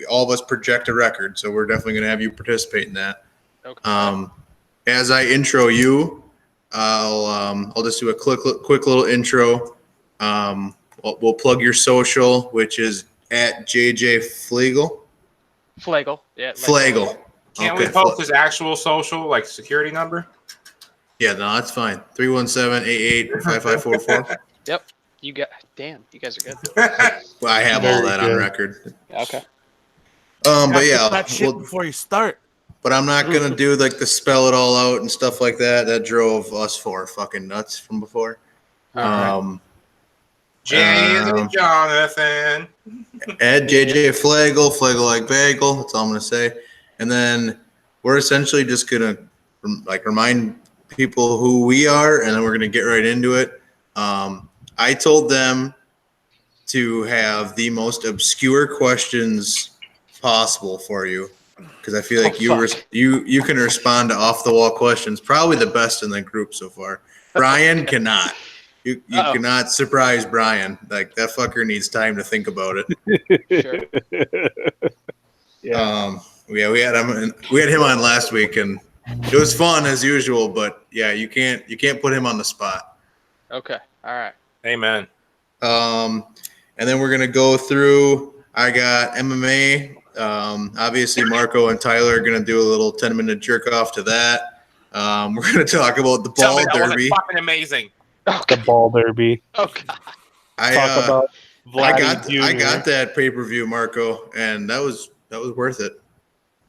all of us project a record, so we're definitely going to have you participate in that. Okay. As I intro you, I'll just do a quick little intro. We'll plug your social, which is at JJ Flegel. Flagel. Yeah. Flagel. Can't we post his actual social, like security number? Yeah, no, that's fine. 317-88-5544. Yep. You guys are good. Well, I have all that on record. Okay. But yeah, that shit before you start. But I'm not gonna do like the spell it all out and stuff like that. That drove us four fucking nuts from before. Jonathan. Ed, JJ Flagel like bagel. That's all I'm gonna say. And then we're essentially just gonna remind people who we are, and then we're gonna get right into it. I told them to have the most obscure questions possible for you, because I feel like you can respond to off the wall questions, probably the best in the group so far. Brian cannot. You cannot surprise Brian. Like, that fucker needs time to think about it. Sure. Yeah. We had him on last week, and it was fun as usual. But yeah, you can't put him on the spot. Okay. All right. Amen. And then we're gonna go through. I got MMA. Obviously, Marco and Tyler are gonna do a little 10-minute jerk off to that. We're gonna talk about the ball derby. That was fucking amazing. Okay. The ball derby. Oh God. I got that pay-per-view, Marco, and that was worth it.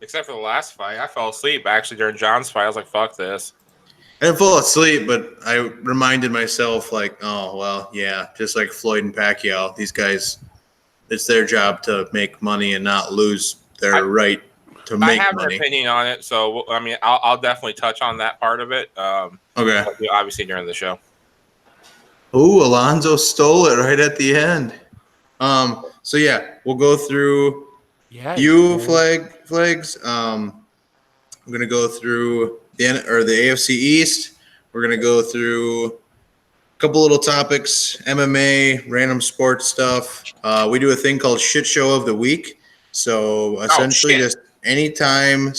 Except for the last fight, I fell asleep actually during John's fight. I was like, "Fuck this." I didn't fall asleep, but I reminded myself, like, oh well, yeah, just like Floyd and Pacquiao, these guys, it's their job to make money and not lose their right to make money. I have an opinion on it, so I mean, I'll definitely touch on that part of it. Okay. Obviously during the show. Ooh, Alonzo stole it right at the end. So yeah, we'll go through flags. I'm gonna go through the AFC East. We're gonna go through a couple little topics: MMA, random sports stuff. We do a thing called Shit Show of the Week. So essentially, just anytime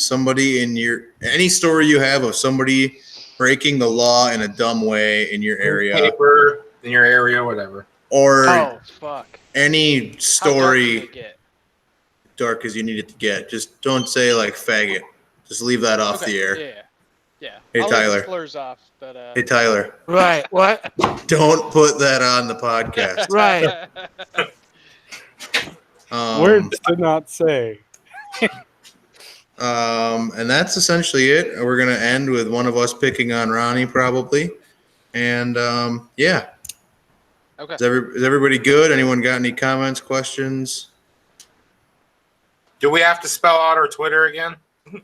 any story you have of somebody breaking the law in a dumb way in your area, in your area, whatever, or fuck, any story. How dark did it get? Dark as you need it to get. Just don't say like faggot. Just leave that off the air. Yeah. Hey, I'll Tyler. leave the slurs off, but Hey, Tyler. Right. What? Don't put that on the podcast. Right. Words to not say. And that's essentially it. We're gonna end with one of us picking on Ronnie, probably. And yeah. Okay. Is everybody good? Anyone got any comments, questions? Do we have to spell out our Twitter again?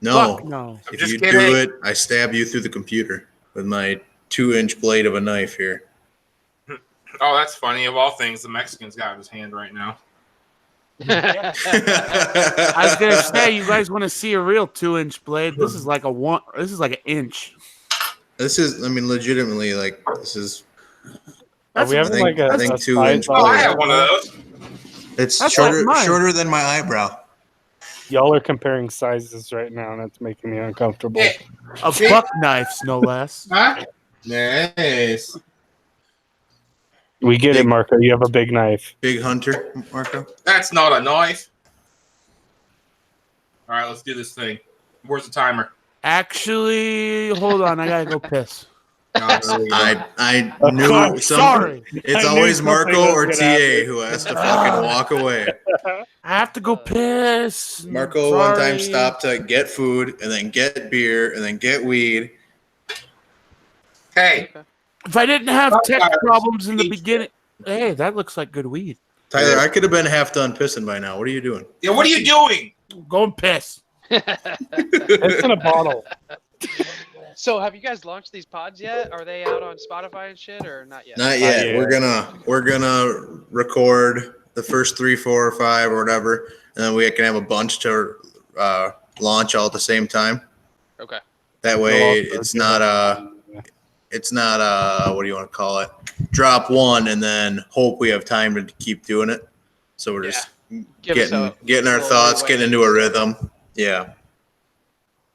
No. Fuck no. If you do it, I stab you through the computer with my 2-inch blade of a knife here. Oh, that's funny. Of all things, the Mexican's got in his hand right now. I was gonna say, you guys want to see a real 2-inch blade? This is like an inch. This is, I mean, legitimately, like, this is. Are we having like I think 2-inch. Oh, I have one of those. It's That's shorter than my eyebrow. Y'all are comparing sizes right now, and it's making me uncomfortable. Yeah. Of buck knives, no less. Huh? Nice. We get it, Marco. You have a big knife. Big hunter, Marco. That's not a knife. All right, let's do this thing. Where's the timer? Actually, hold on. I gotta go piss. I knew sorry. It's always Marco or TA who has to fucking walk away. I have to go piss. Marco one time stopped to get food and then get beer and then get weed. Hey. If I didn't have tech problems in the beginning, hey, that looks like good weed. Tyler, I could have been half done pissing by now. What are you doing? Yeah, what are you doing? Go and piss. It's in a bottle. So, have you guys launched these pods yet? Are they out on Spotify and shit, or not yet? Not yet. We're gonna record the first 3, 4, or 5 or whatever, and then we can have a bunch to launch all at the same time. Okay. That way, it's not what do you want to call it? Drop one and then hope we have time to keep doing it. So we're just Give us a getting our little thoughts, leeway. getting into a rhythm. Yeah.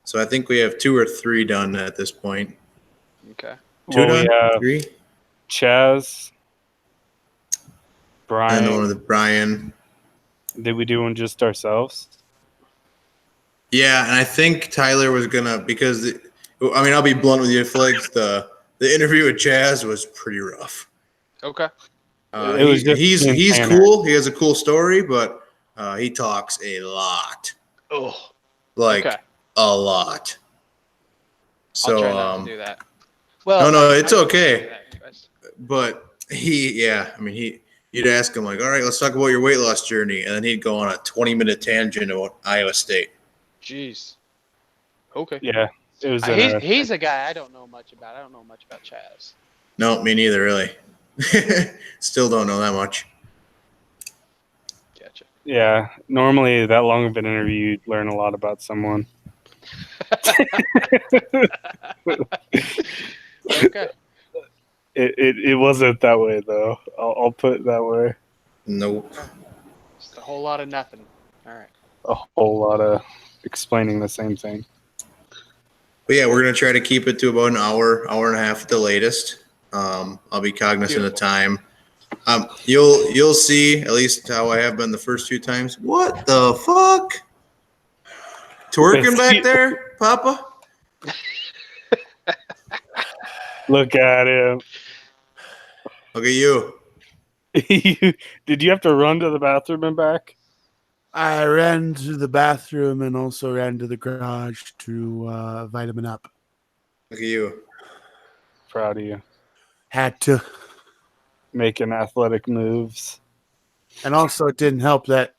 So I think we have 2 or 3 done at this point. Okay. 2 Well, we done? have 3? Chaz, And then one Brian. of the Brian. Did we do one just ourselves? Yeah, and I think Tyler was gonna I'll be blunt with you, Flags. The interview with Chaz was pretty rough. Okay. It was just He's Tanner. cool. He has a cool story, but he talks a lot, Oh. like Okay. a lot. So I'll try not to do that. Well, no, I it's can okay. do that, anyways. But you'd ask him like, all right, let's talk about your weight loss journey, and then he'd go on a 20-minute tangent about Iowa State. Jeez. Okay. Yeah, it was. He's a guy I don't know much about. I don't know much about Chaz. No, me neither, really. Still don't know that much. Gotcha. Yeah, normally that long of an interview, you'd learn a lot about someone. Okay. It wasn't that way though. I'll put it that way. Nope. Just a whole lot of nothing. All right. A whole lot of explaining the same thing. But yeah, we're gonna try to keep it to about an hour and a half at the latest. I'll be cognizant of time. You'll see at least how I have been the first 2 times. What the fuck? Twerking back there, Papa? Look at him. Look at you. Did you have to run to the bathroom and back? I ran to the bathroom and also ran to the garage to vitamin up. Look at you. Proud of you. Had to. Making athletic moves. And also, it didn't help that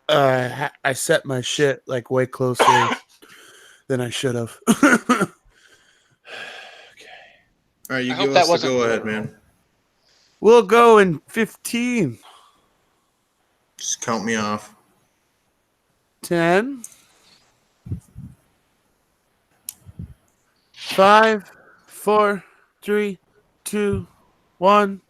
I set my shit like way closer than I should have. All right, you I hope give that us the wasn't go ahead, literal. man. We'll go in 15, Just count me off. 10, 5, 4, 3, 2, 1.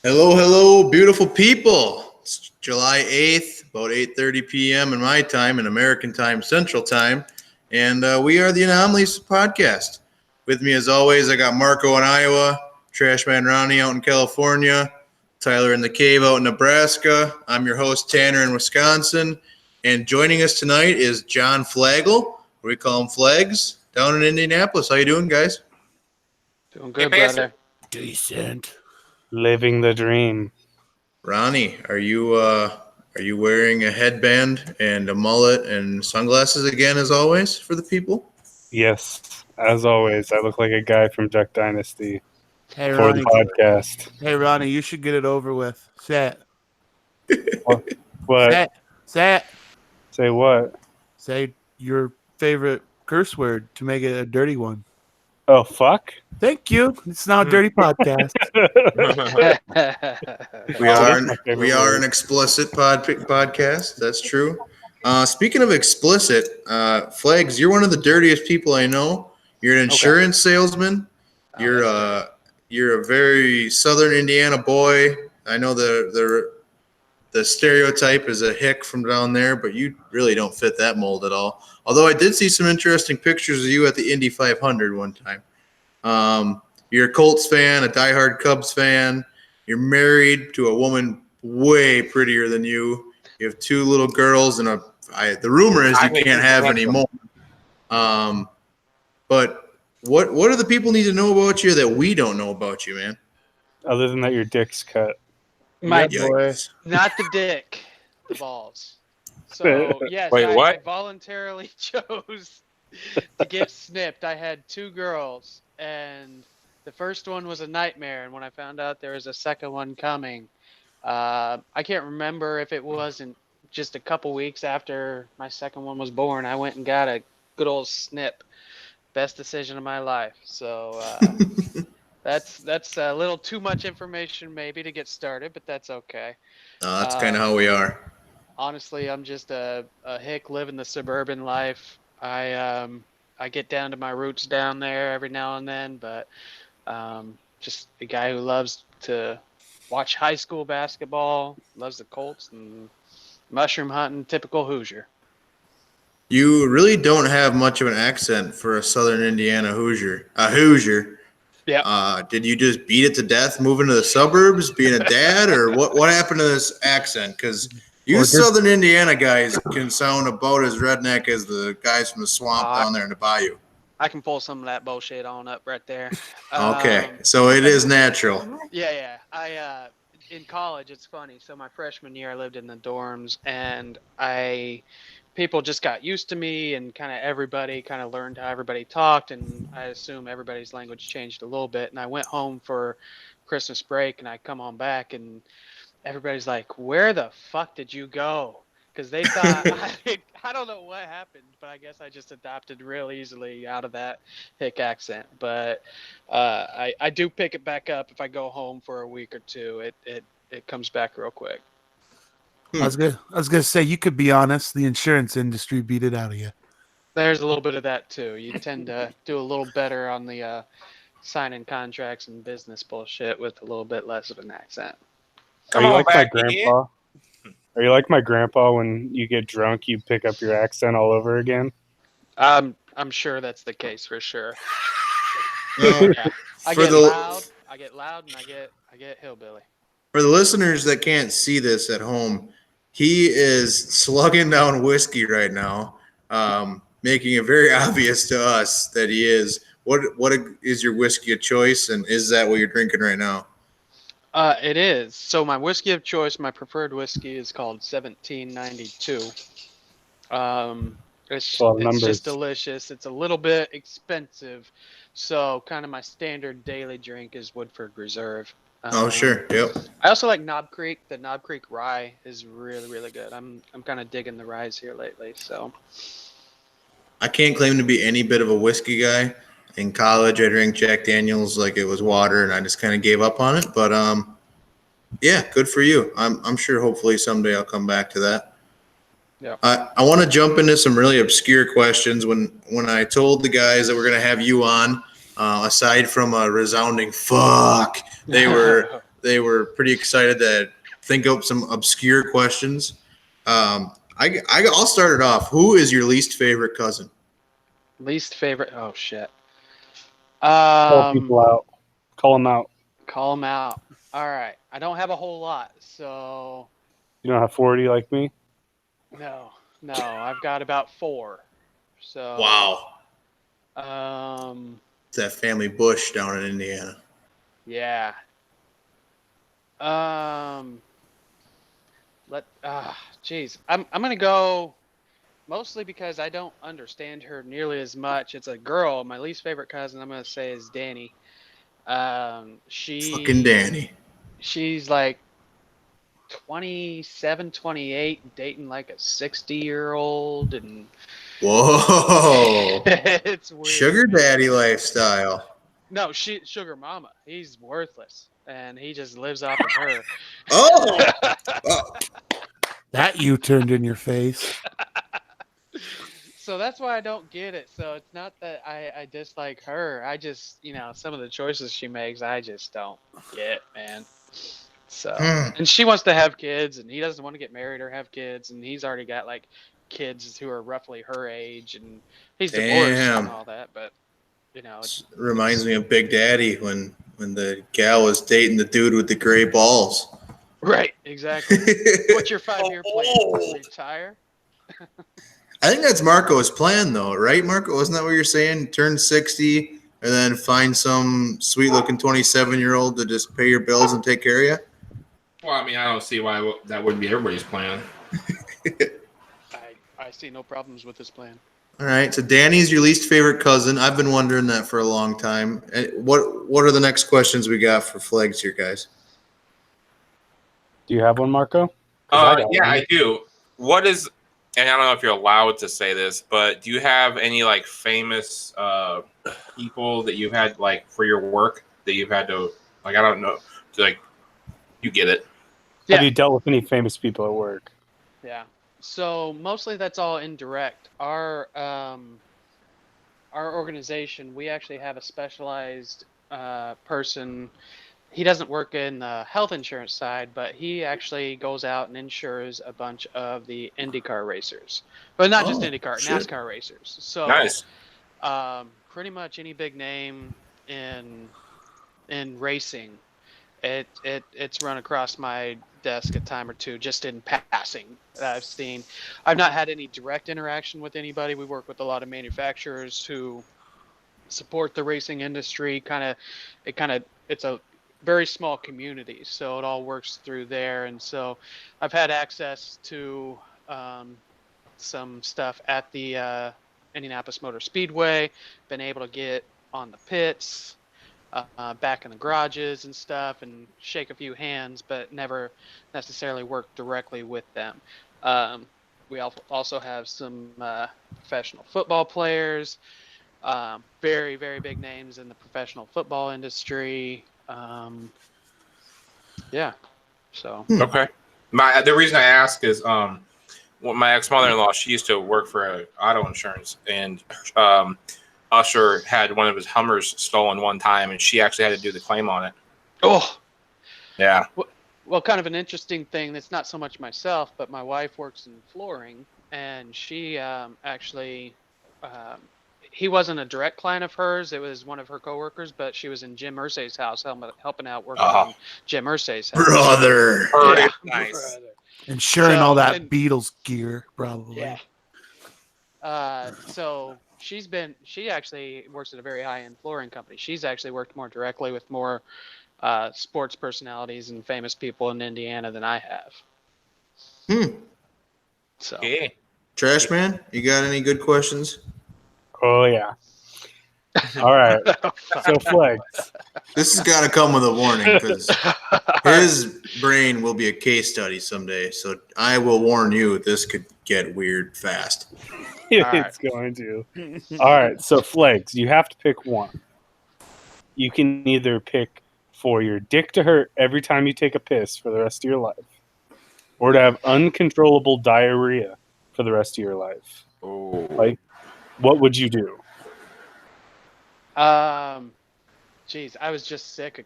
Hello, beautiful people. It's July 8th, about 8:30 p.m. in my time, in American time, Central Time. And we are the Anomalies podcast. With me, as always, I got Marco in Iowa, Trashman Ronnie out in California, Tyler in the cave out in Nebraska. I'm your host, Tanner in Wisconsin. And joining us tonight is John Flagel, or we call him Flags, down in Indianapolis. How you doing, guys? Doing good, Hey, brother. Decent. Living the dream. Ronnie, are you wearing a headband and a mullet and sunglasses again, as always, for the people? Yes, as always, I look like a guy from Duck Dynasty Hey, for Ronnie. the podcast. Hey, Ronnie, you should get it over with. Say it. What? Say it. Say it. Say what? Say your favorite curse word to make it a dirty one. Oh, fuck? Thank you. It's now a dirty podcast. We Oh, are that's my favorite we are word. an explicit podcast. That's true. Speaking of explicit, Flags, you're one of the dirtiest people I know. You're an insurance salesman. You're a very Southern Indiana boy. I know the stereotype is a hick from down there, but you really don't fit that mold at all. Although I did see some interesting pictures of you at the Indy 500 one time. You're a Colts fan, a diehard Cubs fan. You're married to a woman way prettier than you. You have 2 little girls, and the rumor is you can't have any more. But what do the people need to know about you that we don't know about you, man? Other than that, your dick's cut. My Yeah, boy. Yikes. Not the dick, the balls. So yes, Wait, I what? voluntarily chose to get snipped. I had 2 girls, and the first one was a nightmare. And when I found out there was a second one coming, I can't remember if it wasn't just a couple weeks after my second one was born. I went and got a good old snip. Best decision of my life. So that's a little too much information maybe to get started, but that's okay. That's kind of how we are. Honestly, I'm just a hick living the suburban life. I get down to my roots down there every now and then, but just a guy who loves to watch high school basketball, loves the Colts, and mushroom hunting, typical Hoosier. You really don't have much of an accent for a Southern Indiana Hoosier. A Hoosier. Yep. Did you just beat it to death moving to the suburbs, being a dad, or what happened to this accent? Because you Or just- Southern Indiana guys can sound about as redneck as the guys from the swamp down there in the bayou. I can pull some of that bullshit on up right there. Okay, so it is natural. Yeah. I in college, it's funny. So my freshman year, I lived in the dorms, and people just got used to me, and kind of everybody kind of learned how everybody talked, and I assume everybody's language changed a little bit. And I went home for Christmas break, and I come on back, and everybody's like, "Where the fuck did you go?" Because they thought I don't know what happened, but I guess I just adopted real easily out of that hick accent. But I do pick it back up if I go home for a week or two. It comes back real quick. I was gonna say you could be honest. The insurance industry beat it out of you. There's a little bit of that too. You tend to do a little better on the signing contracts and business bullshit with a little bit less of an accent. Are you on like my back, idiot. grandpa? Are you like my grandpa when you get drunk, you pick up your accent all over again? I'm sure that's the case for sure. Well, Yeah. I for get the loud, and I get hillbilly. for the listeners that can't see this at home, he is slugging down whiskey right now, making it very obvious to us that he is. What is your whiskey of choice, and is that what you're drinking right now? It is. So my whiskey of choice, my preferred whiskey is called 1792. It's Well, numbers. just delicious. It's a little bit expensive, so kind of my standard daily drink is Woodford Reserve. Oh, sure. Yep. I also like Knob Creek. The Knob Creek rye is really, really good. I'm kind of digging the ryes here lately. So I can't claim to be any bit of a whiskey guy. In college, I drank Jack Daniels like it was water, and I just kind of gave up on it. But yeah, good for you. I'm sure. Hopefully, someday I'll come back to that. Yeah. I want to jump into some really obscure questions. When I told the guys that we're gonna have you on, aside from a resounding fuck, they were pretty excited to think up some obscure questions. I'll start it off. Who is your least favorite cousin? least favorite. Oh shit. Call people out. Call them out. Call them out. All right. I don't have a whole lot, so You don't have 40 like me? no. I've got about 4. So Wow, Um. it's that family Bush down in Indiana. Yeah. Jeez. I'm gonna go mostly because I don't understand her nearly as much. It's a girl. My least favorite cousin, I'm gonna say, is Danny. Fucking Danny. She's like 27, 28, dating like a 60-year-old, and Whoa, it's weird. sugar daddy lifestyle. No, sugar mama. He's worthless, and he just lives off of her. Oh, That you turned in your face. So that's why I don't get it. So it's not that I dislike her. I just, some of the choices she makes, I just don't get, man. So, and she wants to have kids, and he doesn't want to get married or have kids, and he's already got like kids who are roughly her age, and he's divorced Damn. and all that. But it's, reminds me of Big Daddy when the gal was dating the dude with the gray balls. right, exactly. What's your 5-year plan? Retire? I think that's Marco's plan, though, right, Marco? Isn't that what you're saying? Turn 60 and then find some sweet-looking 27-year-old to just pay your bills and take care of you? Well, I mean, I don't see why that wouldn't be everybody's plan. I see no problems with this plan. All right, so Danny's your least favorite cousin. I've been wondering that for a long time. What are the next questions we got for flags here, guys? Do you have one, Marco? 'Cause got Yeah, one. I do. What is, and I don't know if you're allowed to say this, but do you have any like famous people that you've had like for your work that you've had to, like, I don't know, to, like, you get it? Yeah. Have you dealt with any famous people at work? Yeah. So mostly that's all indirect. Our organization, we actually have a specialized person. he doesn't work in the health insurance side, but he actually goes out and insures a bunch of the IndyCar racers, but not just Oh, IndyCar, shit. NASCAR racers. So Nice. pretty much any big name in racing, it's run across my desk a time or two, just in passing that I've seen. I've not had any direct interaction with anybody. We work with a lot of manufacturers who support the racing industry. It's a very small community, so it all works through there. And so I've had access to some stuff at the Indianapolis Motor Speedway, been able to get on the pits, back in the garages and stuff, and shake a few hands, but never necessarily work directly with them. We also have some professional football players, very, very big names in the professional football industry. Yeah. So. Okay. The reason I ask is well, my ex mother-in-law, she used to work for auto insurance, and Usher had one of his Hummers stolen one time, and she actually had to do the claim on it. Oh. Yeah. Well, kind of an interesting thing that's not so much myself, but my wife works in flooring, and she actually, he wasn't a direct client of hers. It was one of her coworkers, but she was in Jim Irsay's house helping out working on Jim Irsay's house. Brother. Yeah. Nice. Insuring So, all that and- Beatles gear, probably. Yeah. So she actually works at a very high-end flooring company. She's actually worked more directly with more sports personalities and famous people in Indiana than I have. So. Okay. Trash man, you got any good questions? Oh yeah. All right. So Flex, This has got to come with a warning because his brain will be a case study someday. So I will warn you, this could get weird fast. it's going to. All right. So Flex, you have to pick one. You can either pick for your dick to hurt every time you take a piss for the rest of your life, or to have uncontrollable diarrhea for the rest of your life. Oh. Like, what would you do? Geez, I was just sick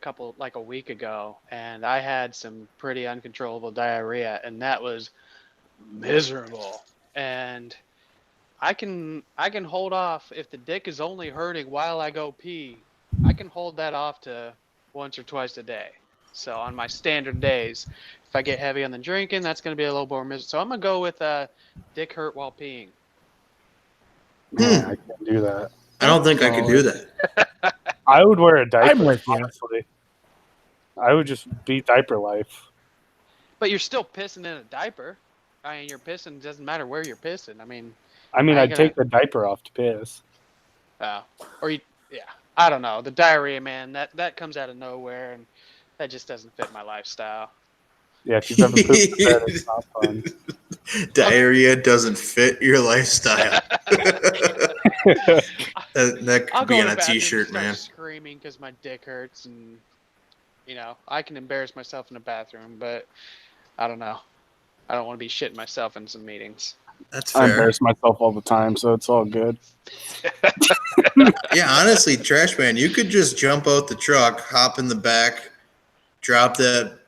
a week ago, and I had some pretty uncontrollable diarrhea, and that was miserable. And I can hold off if the dick is only hurting while I go pee. I can hold that off to once or twice a day. So on my standard days, if I get heavy on the drinking, that's going to be a little more miserable. So I'm gonna go with dick hurt while peeing. Man, I can't do that. I don't think I could do that. I would wear a diaper. I'm with you. Honestly. I would just be diaper life. But you're still pissing in a diaper. I mean, you're pissing. Doesn't matter where you're pissing. I mean, I'd take the diaper off to piss. yeah. I don't know. The diarrhea, man, that comes out of nowhere, and that just doesn't fit my lifestyle. Yeah, if you've ever pooped in bed, it's not fun. Diarrhea doesn't fit your lifestyle. that I'll could go be to on the a bathroom t-shirt, and start man. screaming because my dick hurts, and I can embarrass myself in the bathroom, but I don't know. I don't want to be shitting myself in some meetings. That's I fair. embarrass myself all the time, so it's all good. Yeah, honestly, trash man, you could just jump out the truck, hop in the back, drop that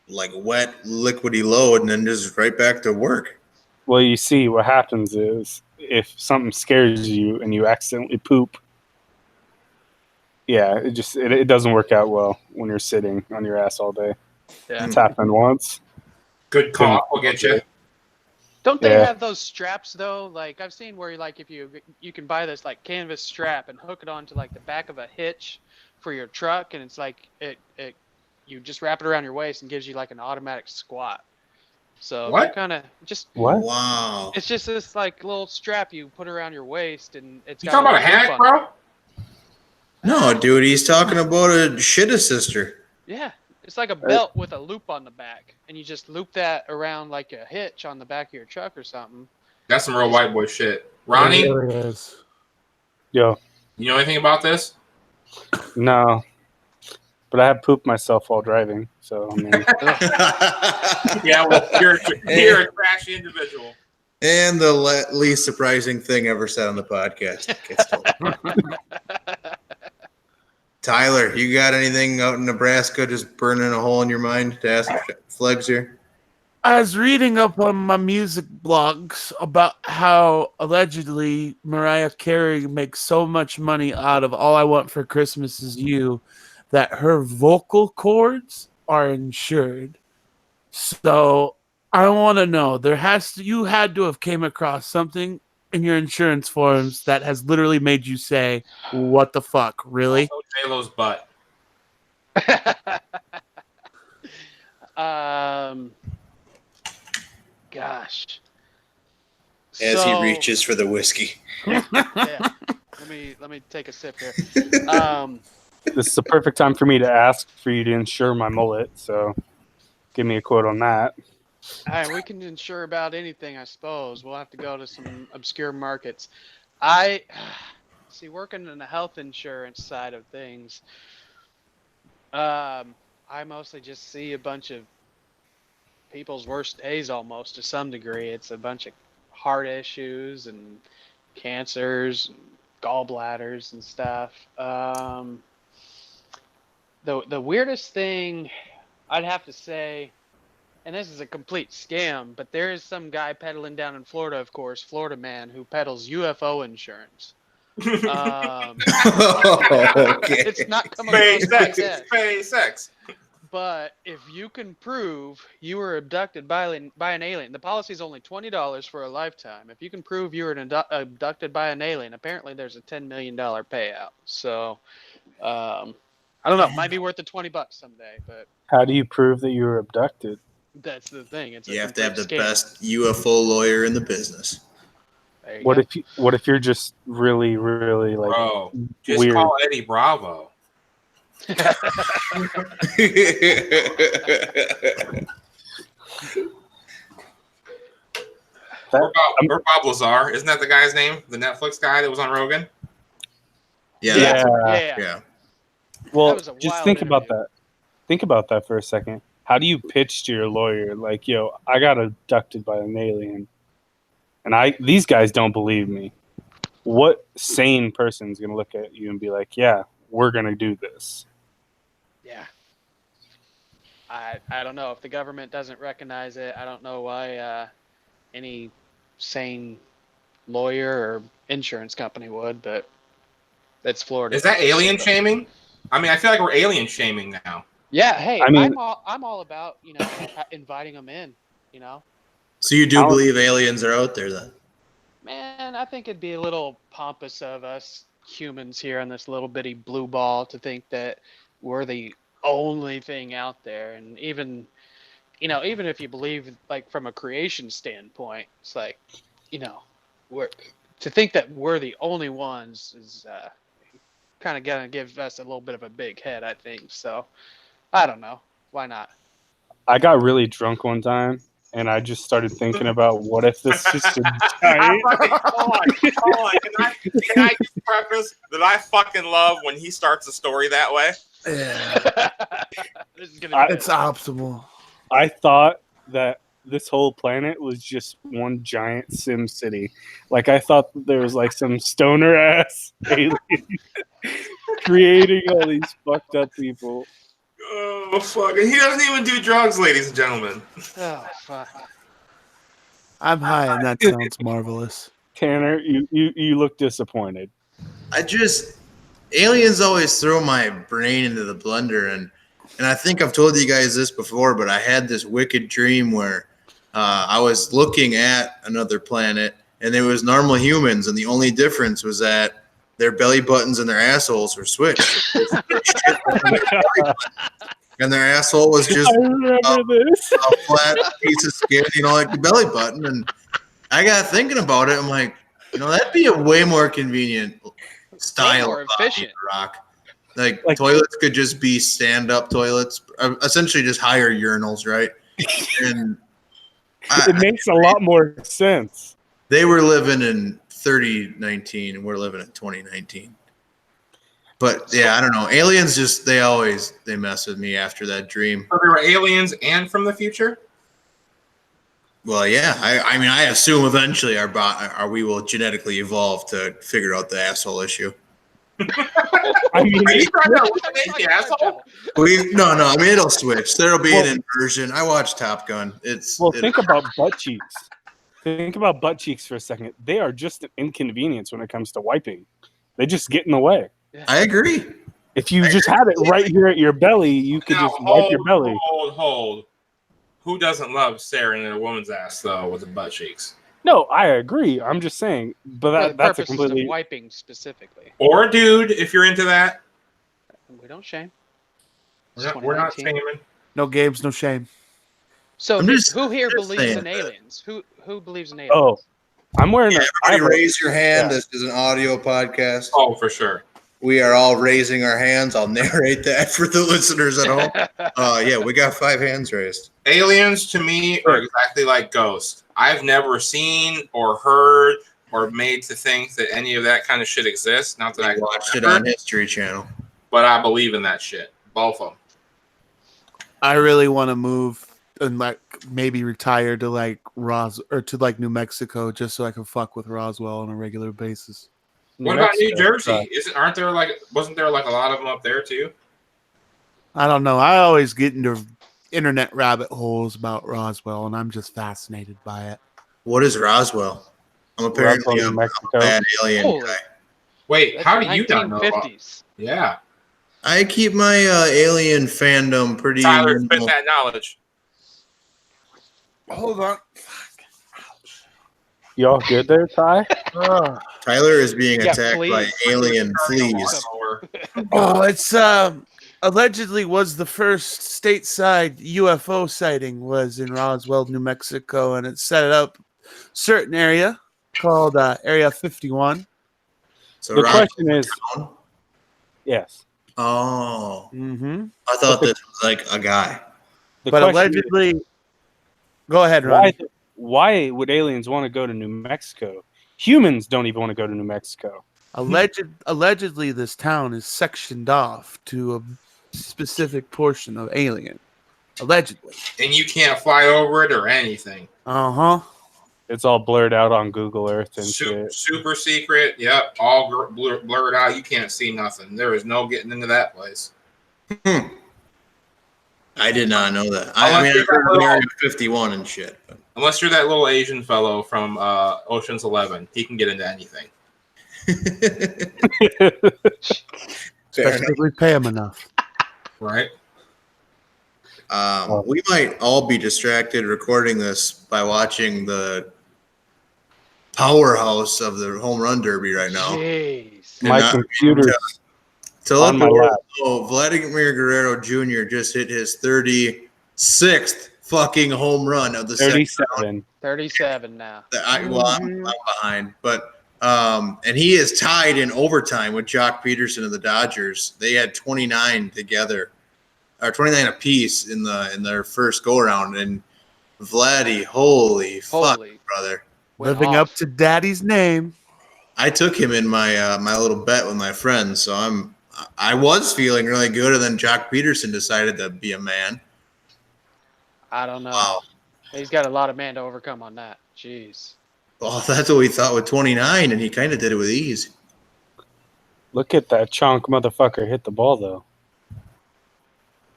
like wet, liquidy load, and then just right back to work. Well, you see, what happens is if something scares you and you accidentally poop, yeah, it doesn't work out well when you're sitting on your ass all day. Yeah. It's happened once. Good call. We'll get you. Don't they Yeah. have those straps though? Like I've seen where like if you can buy this like canvas strap and hook it onto like the back of a hitch for your truck, and it's like it you just wrap it around your waist and gives you like an automatic squat. So What? kind of just What? Wow. it's just this like little strap you put around your waist, and it's You got talking about a little hammock, loop on it. bro? No, dude, he's talking about a shit assister. Yeah, it's like a belt with a loop on the back, and you just loop that around like a hitch on the back of your truck or something. That's some real white boy shit. Ronnie, There it is. Yo, you know anything about this? no. But I have pooped myself while driving, so I mean, Yeah, well, you're a trashy individual. And the least surprising thing ever said on the podcast gets told. Tyler, you got anything out in Nebraska just burning a hole in your mind to ask Flegs here? I was reading up on my music blogs about how allegedly Mariah Carey makes so much money out of All I Want for Christmas Is You that her vocal cords are insured. So I want to know, you had to have came across something in your insurance forms that has literally made you say, what the fuck, really? Also J-Lo's butt. Gosh. As he reaches for the whiskey. Yeah. Let me take a sip here. This is the perfect time for me to ask for you to insure my mullet. So, give me a quote on that. All right, we can insure about anything, I suppose. We'll have to go to some obscure markets. I see, working in the health insurance side of things. I mostly just see a bunch of people's worst days almost to some degree. It's a bunch of heart issues and cancers, and gallbladders and stuff. The weirdest thing I'd have to say, and this is a complete scam, but there is some guy peddling down in Florida, of course, Florida man, who peddles UFO insurance. Okay. It's not coming across my desk. SpaceX. But if you can prove you were abducted by an alien, the policy is only $20 for a lifetime. If you can prove you were abducted by an alien, apparently there's a $10 million payout. So, I don't know. Might be worth the $20 someday, but How do you prove that you were abducted? that's the thing. It's a You have to have the complete scam. best UFO lawyer in the business. There you What go. if you're just really, really like Bro, just weird? call Eddie Bravo. Or Bob Lazar. Isn't that the guy's name? The Netflix guy that was on Rogan? Yeah. Yeah. Yeah. Yeah. Well, That was a just wild think about interview. that. Think about that for a second. How do you pitch to your lawyer like, yo, I got abducted by an alien, and these guys don't believe me? What sane person's gonna look at you and be like, yeah, we're gonna do this? Yeah. I don't know if the government doesn't recognize it. I don't know why any sane lawyer or insurance company would, but that's Florida. Is that alien shaming? I mean, I feel like we're alien shaming now. Yeah. Hey, I mean- I'm all about inviting them in. So you do believe aliens are out there then? Man, I think it'd be a little pompous of us humans here on this little bitty blue ball to think that we're the only thing out there. And even if you believe, like, from a creation standpoint, it's like, we're to think that we're the only ones is kind of gonna give us a little bit of a big head, I think. So I don't know. Why not? I got really drunk one time, and I just started thinking about what if this is a giant. Hold on. Can I just preface that I fucking love when he starts a story that way? Yeah, This is gonna be it's optimal. I thought that this whole planet was just one giant Sim City. Like, I thought that there was like some stoner ass alien creating all these fucked up people. Oh, fuck. And he doesn't even do drugs, ladies and gentlemen. Oh, fuck. I'm high, and that sounds marvelous. Tanner, you look disappointed. Aliens always throw my brain into the blender, and I think I've told you guys this before, but I had this wicked dream where I was looking at another planet, and there was normal humans, and the only difference was that their belly buttons and their assholes were switched. And their asshole was just I remember this. a flat piece of skin, like the belly button. And I got thinking about it. I'm like, that'd be a way more convenient style more of efficient. rock. Like toilets could just be stand-up toilets, essentially just higher urinals, right? And It makes a lot more sense. they were living in 3019, and we're living in 2019. But yeah, I don't know. Aliens they mess with me after that dream. So there were aliens and from the future? Well, yeah. I mean, I assume eventually we will genetically evolve to figure out the asshole issue. I mean, Are you trying to What eliminate the the fuck, asshole? No. I mean, it'll switch. There'll be Well- an inversion. I watched Top Gun. think about butt cheeks. Think about butt cheeks for a second. They are just an inconvenience when it comes to wiping. They just get in the way. I agree. If you just had it right here at your belly, you could Now, just wipe your belly. Hold. Who doesn't love staring at a woman's ass though with the butt cheeks? No, I agree. I'm just saying, but For the that's a purposes completely of wiping specifically. Or dude, if you're into that, We don't shame. It's we're not 2019. shaming. No games, no shame. So I'm just- who here just believes saying in that. aliens? Who believes in aliens? Oh, I'm wearing. Yeah, I have everybody a- raise your hand. yeah. This is an audio podcast. Oh, for sure. We are all raising our hands. I'll narrate that for the listeners at home. Yeah, we got 5 hands raised. Aliens to me are exactly like ghosts. I've never seen or heard or made to think that any of that kind of shit exists. Not that I I watched it remember, on History Channel. but I believe in that shit. Both of them. I really want to move and like maybe retire to like New Mexico just so I can fuck with Roswell on a regular basis. What about New Mexico, Jersey? Wasn't there like a lot of them up there too? I don't know. I always get into internet rabbit holes about Roswell, and I'm just fascinated by it. What is Roswell? I'm apparently Roswell, a New Mexico. bad alien Holy- guy. Wait, That's how the do you not know about? 1950s. Yeah, I keep my alien fandom pretty. Tyler, spit minimal. that knowledge. Hold on. Y'all good there, Ty? Tyler is being Yeah, attacked by fleas. alien fleas. Oh, it's allegedly was the first stateside UFO sighting was in Roswell, New Mexico, and it set up certain area called Area 51. So The Roswell question is, town? yes. Oh, Mm-hmm. I thought this was like a guy. The But question is, allegedly, go ahead, Ronnie. why would aliens want to go to New Mexico? Humans don't even want to go to New Mexico. Allegedly, this town is sectioned off to a specific portion of alien. Allegedly. And you can't fly over it or anything. It's all blurred out on Google Earth and shit. Super secret. Yep, all blurred out. You can't see nothing. There is no getting into that place. I did not know that. I mean, I heard of Area 51 and shit. But. Unless you're that little Asian fellow from Ocean's 11, he can get into anything. Especially if we pay him enough. Right? We might all be distracted recording this by watching the powerhouse of the home run derby right now. Jeez. My not- computer's To let on the my world lap. know, Vladimir Guerrero Jr. just hit his 36th fucking home run of the second 37. 37 now. I'm behind, but and he is tied in overtime with Jock Peterson of the Dodgers. They had 29 together, or 29 apiece in their first go around. And Vladdy, holy fuck, Holy. brother! Went Living off. up to daddy's name. I took him in my my little bet with my friends, so I was feeling really good, and then Jock Peterson decided to be a man. I don't know. Wow. He's got a lot of man to overcome on that. Jeez. Well, that's what we thought with 29, and he kind of did it with ease. Look at that chunk motherfucker hit the ball, though.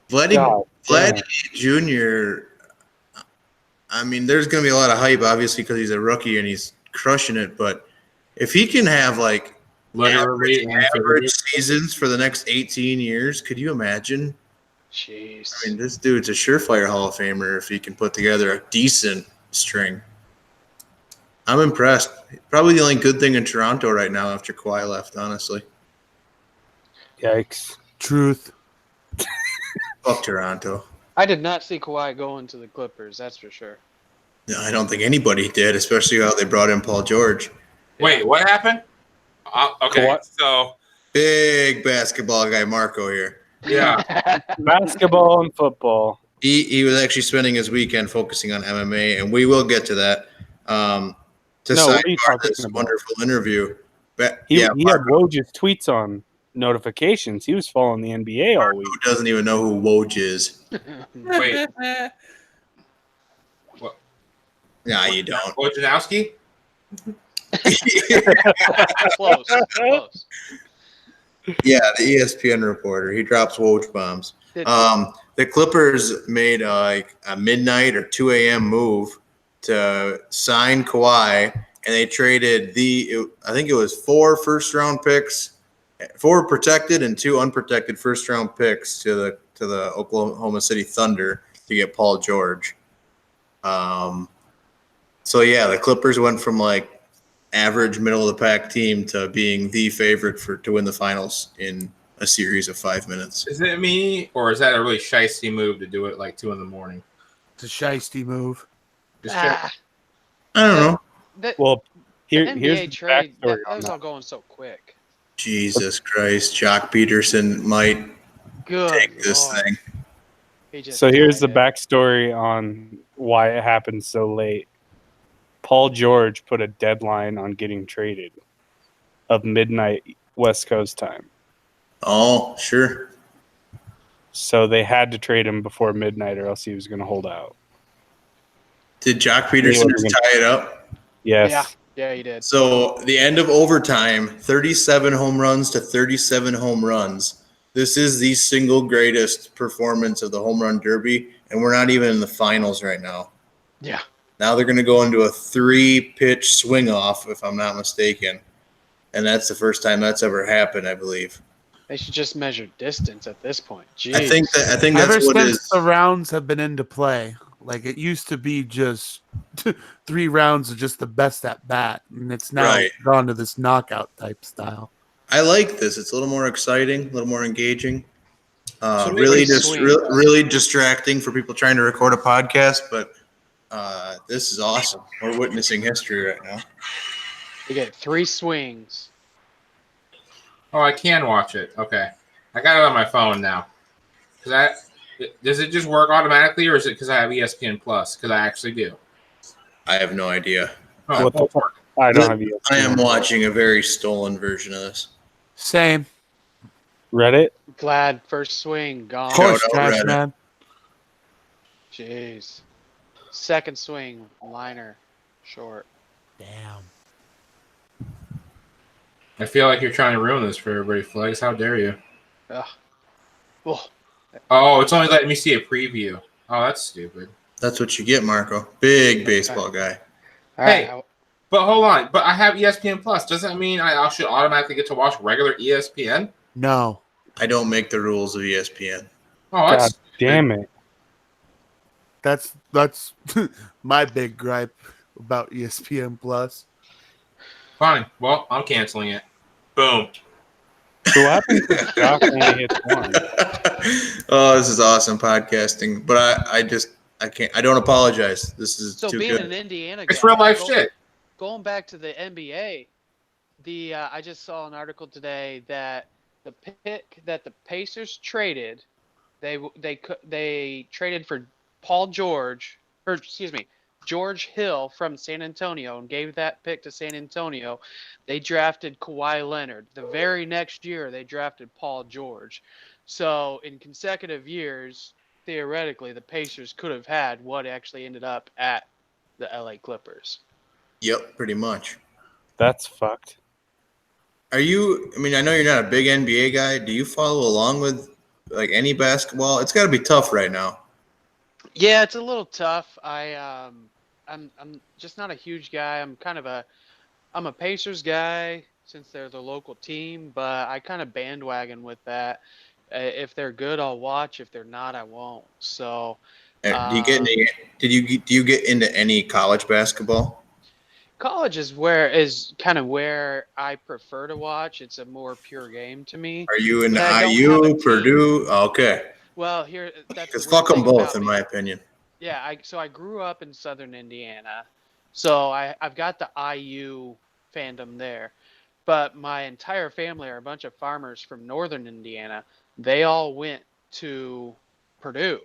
Vladdy God damn. Jr., I mean, there's going to be a lot of hype, obviously, because he's a rookie and he's crushing it. But if he can have, like, Literally. average seasons for the next 18 years, could you imagine? Jeez. I mean, this dude's a surefire Hall of Famer if he can put together a decent string. I'm impressed. Probably the only good thing in Toronto right now after Kawhi left, honestly. Yikes. Truth. Fuck Toronto. I did not see Kawhi going to the Clippers, that's for sure. No, I don't think anybody did, especially how they brought in Paul George. Wait, what happened? Okay, What? so Big basketball guy, Marco here. yeah, Basketball and football. He was actually spending his weekend focusing on MMA, and we will get to that. To No, what are you sidebar talking this about? wonderful interview. He Yeah, had Woj's tweets on notifications. He was following the NBA all week. Who doesn't even know who Woj is? wait, Nah, you don't. Wojnarowski? Close. Close. Yeah, the ESPN reporter. He drops Woj bombs. Did- The Clippers made like a midnight or 2 a.m. move to sign Kawhi, and they traded I think it was 4 first-round picks, 4 protected and 2 unprotected first-round picks to the Oklahoma City Thunder to get Paul George. So yeah, the Clippers went from like average middle of the pack team to being the favorite to win the finals in a series of 5 minutes. Is it me, or is that a really shicey move to do it like 2 a.m? It's a shiesty move. Just check. Ah, I don't know. the, Well, the here's NBA the trade, backstory that on was that. all going so quick. Jesus Christ, Jock Peterson might Good take this Lord. thing. He just So here's the died it. backstory on why it happened so late. Paul George put a deadline on getting traded of midnight West Coast time. Oh, sure. So they had to trade him before midnight or else he was going to hold out. Did Jock Peterson just tie it up? Yes. Yeah, he did. So the end of overtime, 37 home runs to 37 home runs. This is the single greatest performance of the home run derby, and we're not even in the finals right now. Yeah. Now they're going to go into a 3-pitch swing off, if I'm not mistaken. And that's the first time that's ever happened, I believe. They should just measure distance at this point. Jeez. I think that's Ever what since is. the rounds have been into play, like it used to be just 3 rounds of just the best at bat, and it's now Right. gone to this knockout type style. I like this. It's a little more exciting, a little more engaging. So Really, maybe swing. really distracting for people trying to record a podcast. But this is awesome. We're witnessing history right now. You get 3 swings. Oh, I can watch it. Okay, I got it on my phone now. Does it just work automatically, or is it because I have ESPN Plus? Because I actually do. I have no idea. Oh, What the well, fuck? I don't have you. I am watching a very stolen version of this. Same. Reddit. Glad first swing gone. Of course, out trash Reddit. man. Jeez. Second swing, liner, short. Damn. I feel like you're trying to ruin this for everybody, Flags. How dare you? Ugh. Oh, Oh, it's only letting me see a preview. Oh, that's stupid. That's what you get, Marco. Big baseball guy. all right. Hey. But hold on. But I have ESPN Plus. Does that mean I should automatically get to watch regular ESPN? No. I don't make the rules of ESPN. Oh, that's God damn it. That's my big gripe about ESPN Plus. fine. Well, I'm canceling it. Boom. So what happens if Jock only hits one? Oh, this is awesome podcasting. But I can't. I don't apologize. This is So too being good. an Indiana guy, It's real life shit. Going back to the NBA, I just saw an article today that the pick that the Pacers traded, they traded for George Hill from San Antonio and gave that pick to San Antonio. They drafted Kawhi Leonard. The very next year, they drafted Paul George. So in consecutive years, theoretically, the Pacers could have had what actually ended up at the LA Clippers. Yep, pretty much. That's fucked. Are you? I mean, I know you're not a big NBA guy. Do you follow along with like any basketball? It's got to be tough right now. Yeah, it's a little tough. I'm just not a huge guy. I'm a Pacers guy since they're the local team, but I kind of bandwagon with that. If they're good, I'll watch. If they're not, I won't. So, Do you get any? Do you get into any college basketball? college is kind of where I prefer to watch. It's a more pure game to me. Are you into But I don't have a IU, team. Purdue? Okay, Well, that's because the weird fuck them thing both, about in me. my opinion. Yeah, so I grew up in southern Indiana, so I've got the IU fandom there. But my entire family are a bunch of farmers from northern Indiana. They all went to Purdue,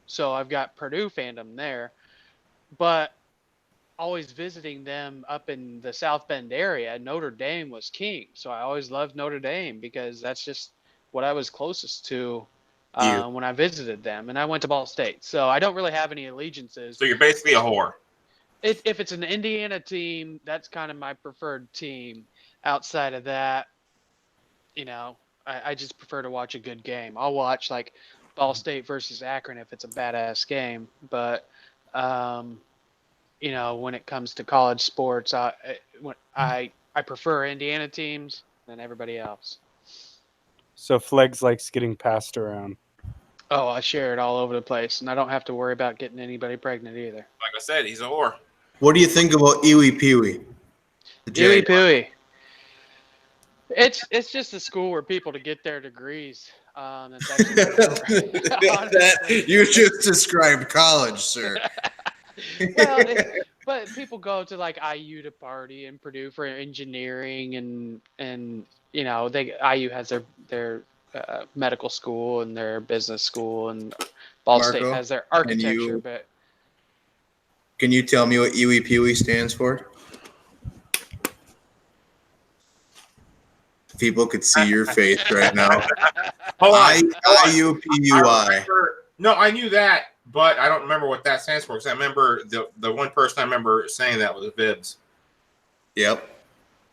so I've got Purdue fandom there. But always visiting them up in the South Bend area, Notre Dame was king. So I always loved Notre Dame because that's just what I was closest to when I visited them. And I went to Ball State. So I don't really have any allegiances. So you're basically a whore. If it's an Indiana team, that's kind of my preferred team. Outside of that, I just prefer to watch a good game. I'll watch like Ball State versus Akron if it's a badass game. But you know, when it comes to college sports, I prefer Indiana teams than everybody else. So Flegs likes getting passed around. Oh, I share it all over the place, and I don't have to worry about getting anybody pregnant either. Like I said, he's a whore. What do you think about Iwi Peewee? The Dewey Jaguar. Pooey. It's just a school where people to get their degrees. It's actually That you just described college, sir. well, but people go to like IU to party and Purdue for engineering and you know IU has their medical school and their business school and Ball State Marco, has their architecture. you- But Can you tell me what Iwi Peewee stands for? People could see your face right now. Hold on. I I IUPUI. remember, no, I knew that, but I don't remember what that stands for because I remember the one person I remember saying that was Vibbs. Yep.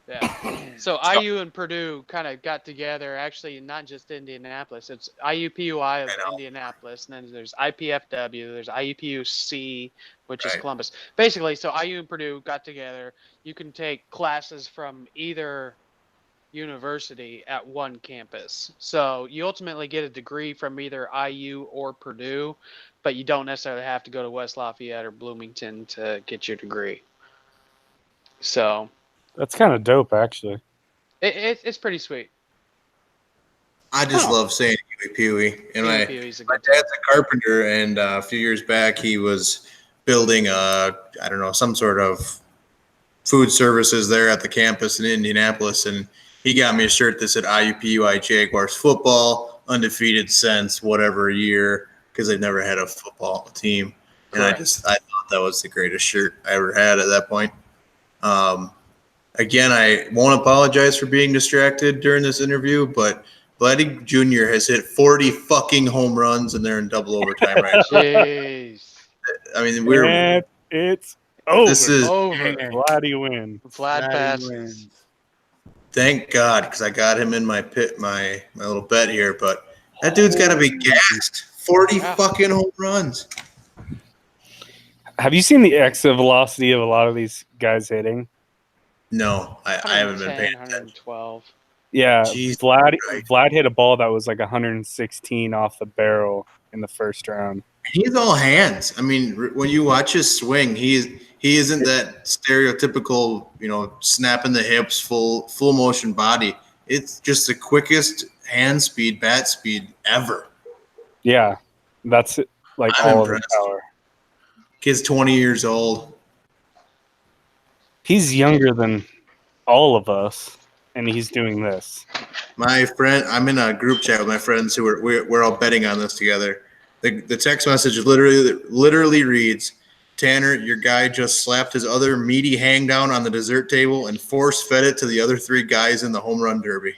yeah, so IU and Purdue kind of got together. Actually, not just Indianapolis. It's IUPUI of I know. Indianapolis, and then there's IPFW. There's IUPUC, which is Right. Columbus. Basically, so IU and Purdue got together. You can take classes from either university at one campus. So you ultimately get a degree from either IU or Purdue, but you don't necessarily have to go to West Lafayette or Bloomington to get your degree. So That's kind of dope, actually. it's pretty sweet. I just love saying Iwi Peewee. And IUPUI 's a my good time. dad's a carpenter, and a few years back he was building some sort of food services there at the campus in Indianapolis, and he got me a shirt that said IUPUI Jaguars football, undefeated since whatever year, because they've never had a football team. And I thought that was the greatest shirt I ever had at that point. Again, I won't apologize for being distracted during this interview, but Vladdy Jr. has hit 40 fucking home runs, and they're in double overtime right now. Jeez. I mean, And it's over. this is Over. Vladdy win. Vlad Vladdy passes. wins. thank God, because I got him in my pit, my little bet here. But that dude's got to be gassed. 40 Yeah. fucking home runs. Have you seen the exit velocity of a lot of these guys hitting? No, I haven't been 110, paying attention. 112. Yeah, Jeez, Vlad right. Vlad hit a ball that was like 116 off the barrel in the first round. He's all hands. I mean, when you watch his swing, he isn't that stereotypical, snapping the hips, full motion body. It's just the quickest hand speed, bat speed ever. Yeah, that's it, like I'm all of his impressed. power. Kid's 20 years old. He's younger than all of us, and he's doing this. My friend, I'm in a group chat with my friends who we're all betting on this together. The text message literally reads, "Tanner, your guy just slapped his other meaty hang down on the dessert table and force fed it to the other three guys in the home run derby."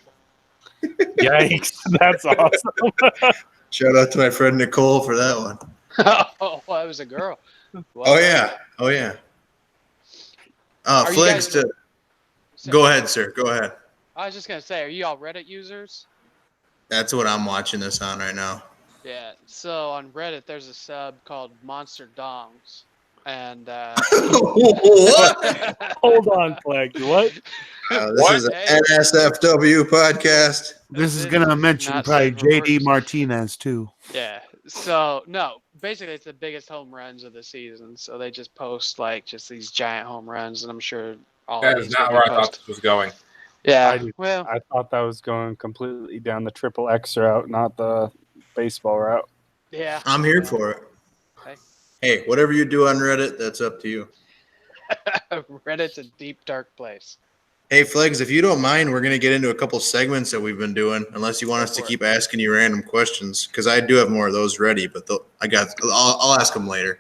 Yikes, that's awesome. Shout out to my friend Nicole for that one. Oh, well, it was a girl. Oh yeah. Are you Flex, guys- go ahead, sir. Go ahead. I was just gonna say, are you all Reddit users? That's what I'm watching this on right now. Yeah. So on Reddit, there's a sub called Monster Dongs, and What? Hold on, Flag. What? This What? is an NSFW podcast. This is gonna mention Not probably safe for JD work. Martinez too. yeah. So no, basically it's the biggest home runs of the season. So they just post like just these giant home runs, and I'm sure all That of is these not will be where I thought posted. this was going. Yeah. I do. Well, I thought that was going completely down the triple X route, not the baseball route. yeah. I'm here for it. Okay. Hey, whatever you do on Reddit, that's up to you. Reddit's a deep, dark place. Hey, Flegs, if you don't mind, we're going to get into a couple segments that we've been doing, unless you want us to for it. keep asking you random questions, because I do have more of those ready, but I'll ask them later.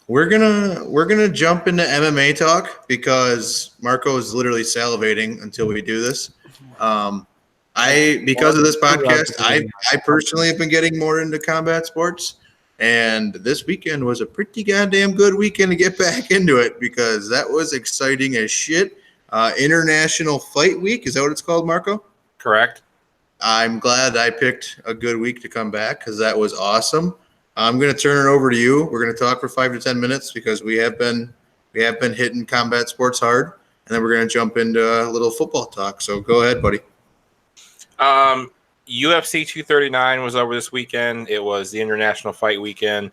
We're gonna jump into MMA talk because Marco is literally salivating until we do this. Because of this podcast, I personally have been getting more into combat sports, and this weekend was a pretty goddamn good weekend to get back into it because that was exciting as shit. International Fight Week. Is that what it's called, Marco? Correct. I'm glad I picked a good week to come back because that was awesome. I'm going to turn it over to you. We're going to talk for 5 to 10 minutes because we have been hitting combat sports hard, and then we're going to jump into a little football talk. So go ahead, buddy. UFC 239 was over this weekend. It was the International Fight Weekend.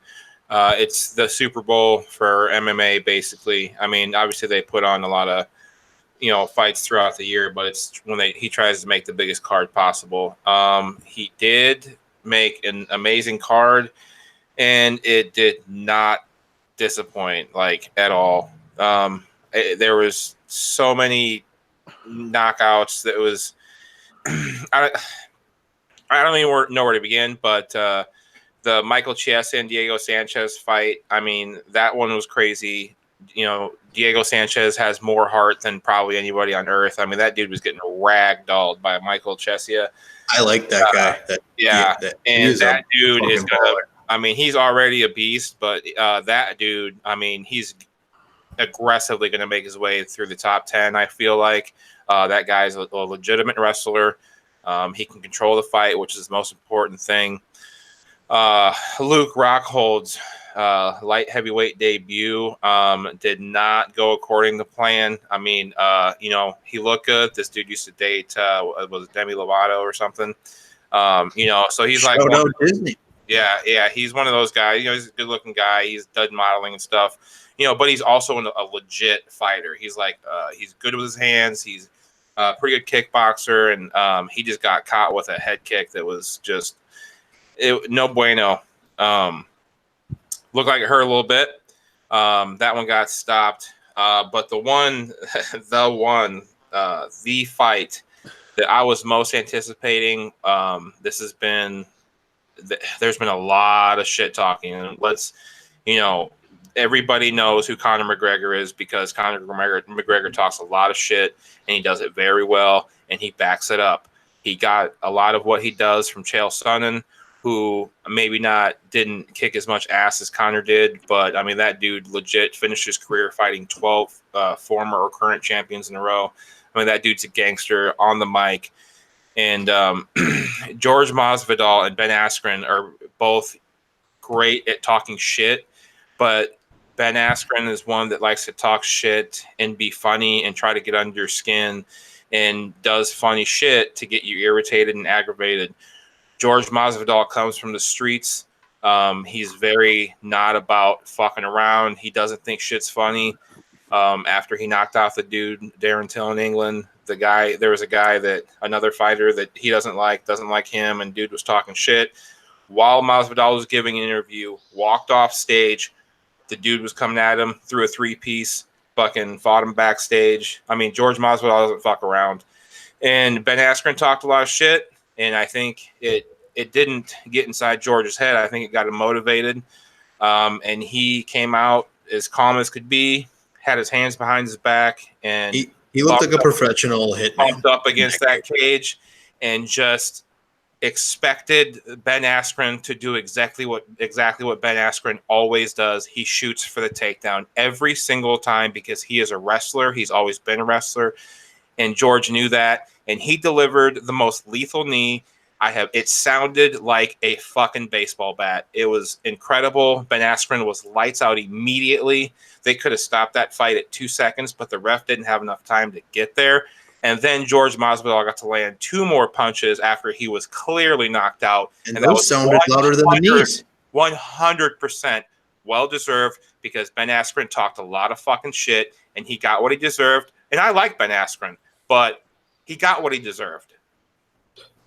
It's the Super Bowl for MMA, basically. I mean, obviously they put on a lot of fights throughout the year, but it's when he tries to make the biggest card possible. He did make an amazing card, and it did not disappoint at all. There was so many knockouts that was I don't even know where to begin, but the Michael Chiesa and Diego Sanchez fight, I mean, that one was crazy. Diego Sanchez has more heart than probably anybody on earth. I mean, that dude was getting ragdolled by Michael Chiesa. I like that guy. That dude is gonna. baller. I mean, he's already a beast, but that dude, I mean, he's aggressively going to make his way through the top 10. I feel like that guy's a legitimate wrestler. He can control the fight, which is the most important thing. Luke Rockhold's light heavyweight debut did not go according to plan. I mean, he looked good. This dude used to date was it Demi Lovato or something. So he's like Disney. Yeah, he's one of those guys. He's a good-looking guy. He's done modeling and stuff. But he's also a legit fighter. He's he's good with his hands. He's a pretty good kickboxer, and he just got caught with a head kick that was just no bueno. Looked like it hurt a little bit. That one got stopped. But the fight that I was most anticipating, there's been a lot of shit talking, and everybody knows who Conor McGregor is because Conor McGregor talks a lot of shit, and he does it very well, and he backs it up. He got a lot of what he does from Chael Sonnen, who maybe didn't kick as much ass as Conor did, but I mean, that dude legit finished his career fighting 12 former or current champions in a row. I mean, that dude's a gangster on the mic. And George Masvidal and Ben Askren are both great at talking shit, but Ben Askren is one that likes to talk shit and be funny and try to get under your skin and does funny shit to get you irritated and aggravated. George Masvidal comes from the streets. He's very not about fucking around. He doesn't think shit's funny. After he knocked off the dude, Darren Till in England, there was another fighter that he doesn't like him, and dude was talking shit. While Masvidal was giving an interview, walked off stage, the dude was coming at him, threw a 3-piece, fucking fought him backstage. I mean, George Masvidal doesn't fuck around. And Ben Askren talked a lot of shit, and I think it didn't get inside George's head. I think it got him motivated. And he came out as calm as could be, had his hands behind his back, and he looked like a professional hitman. Bumped up against that cage and just expected Ben Askren to do exactly what Ben Askren always does. He shoots for the takedown every single time because he is a wrestler. He's always been a wrestler, and George knew that, and he delivered the most lethal knee it sounded like a fucking baseball bat. It was incredible. Ben Askren was lights out immediately. They could have stopped that fight at 2 seconds, but the ref didn't have enough time to get there. And then George Masvidal got to land 2 more punches after he was clearly knocked out. And those sounded louder than the knees. 100% well-deserved because Ben Askren talked a lot of fucking shit, and he got what he deserved. And I like Ben Askren, but he got what he deserved.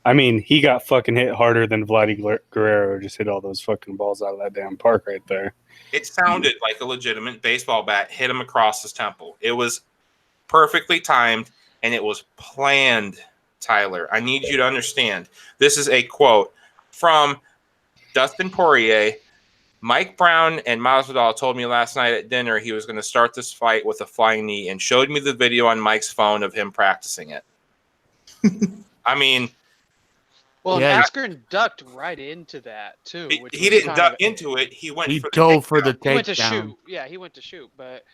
I mean, he got fucking hit harder than Vladimir Guerrero just hit all those fucking balls out of that damn park right there. It sounded like a legitimate baseball bat hit him across his temple. It was perfectly timed, and it was planned, Tyler. I need you to understand. This is a quote from Dustin Poirier. Mike Brown and Masvidal told me last night at dinner he was going to start this fight with a flying knee and showed me the video on Mike's phone of him practicing it. I mean... Well, Yeah. Askren ducked right into that too. He didn't duck into it. He went. He for the dove for takedown. the He went to takedown. shoot. Yeah, he went to shoot, but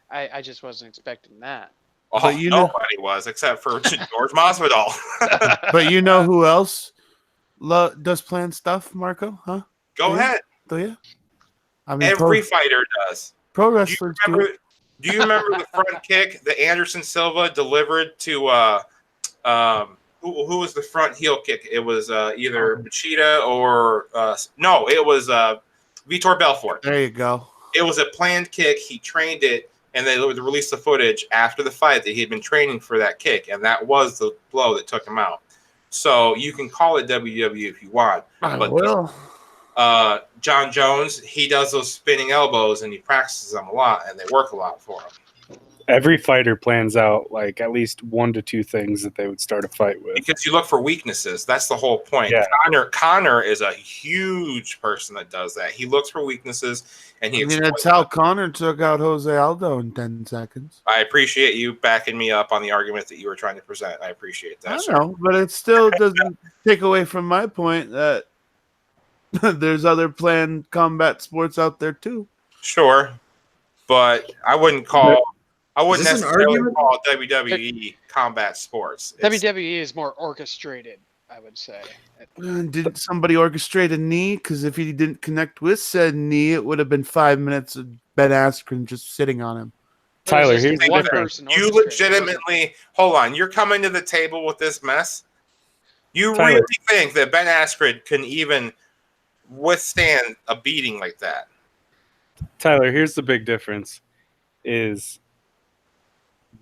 I just wasn't expecting that. Oh, But you know- nobody was except for George Masvidal. But you know who else does planned stuff, Marco? Huh? Go Yeah. ahead. Do you? I mean, Every fighter does. pro Do you wrestlers do. remember? Do you remember the front kick that Anderson Silva delivered to? Who was the front heel kick? It was either Machida or no, it was Vitor Belfort. There you go. It was a planned kick. He trained it, and they released the footage after the fight that he had been training for that kick, and that was the blow that took him out. So you can call it WWE if you want, I but will. John Jones, he does those spinning elbows, and he practices them a lot, and they work a lot for him. Every fighter plans out like at least 1 to 2 things that they would start a fight with. Because you look for weaknesses. That's the whole point. Yeah. Connor is a huge person that does that. He looks for weaknesses, and he. I mean, exploits that's how them. Connor took out Jose Aldo in 10 seconds. I appreciate you backing me up on the argument that you were trying to present. I appreciate that. I sir. know, but it still doesn't take away from my point that there's other planned combat sports out there too. Sure, but I wouldn't call. I wouldn't Is this an necessarily argument? call WWE combat sports. It's- WWE is more orchestrated, I would say. Did somebody orchestrate a knee? Because if he didn't connect with said knee, it would have been 5 minutes of Ben Askren just sitting on him. Tyler, There's here's just the one difference. person You orchestrating it. legitimately hold on. You're coming to the table with this mess. You Tyler. really think that Ben Askren can even withstand a beating like that? Tyler, here's the big difference: is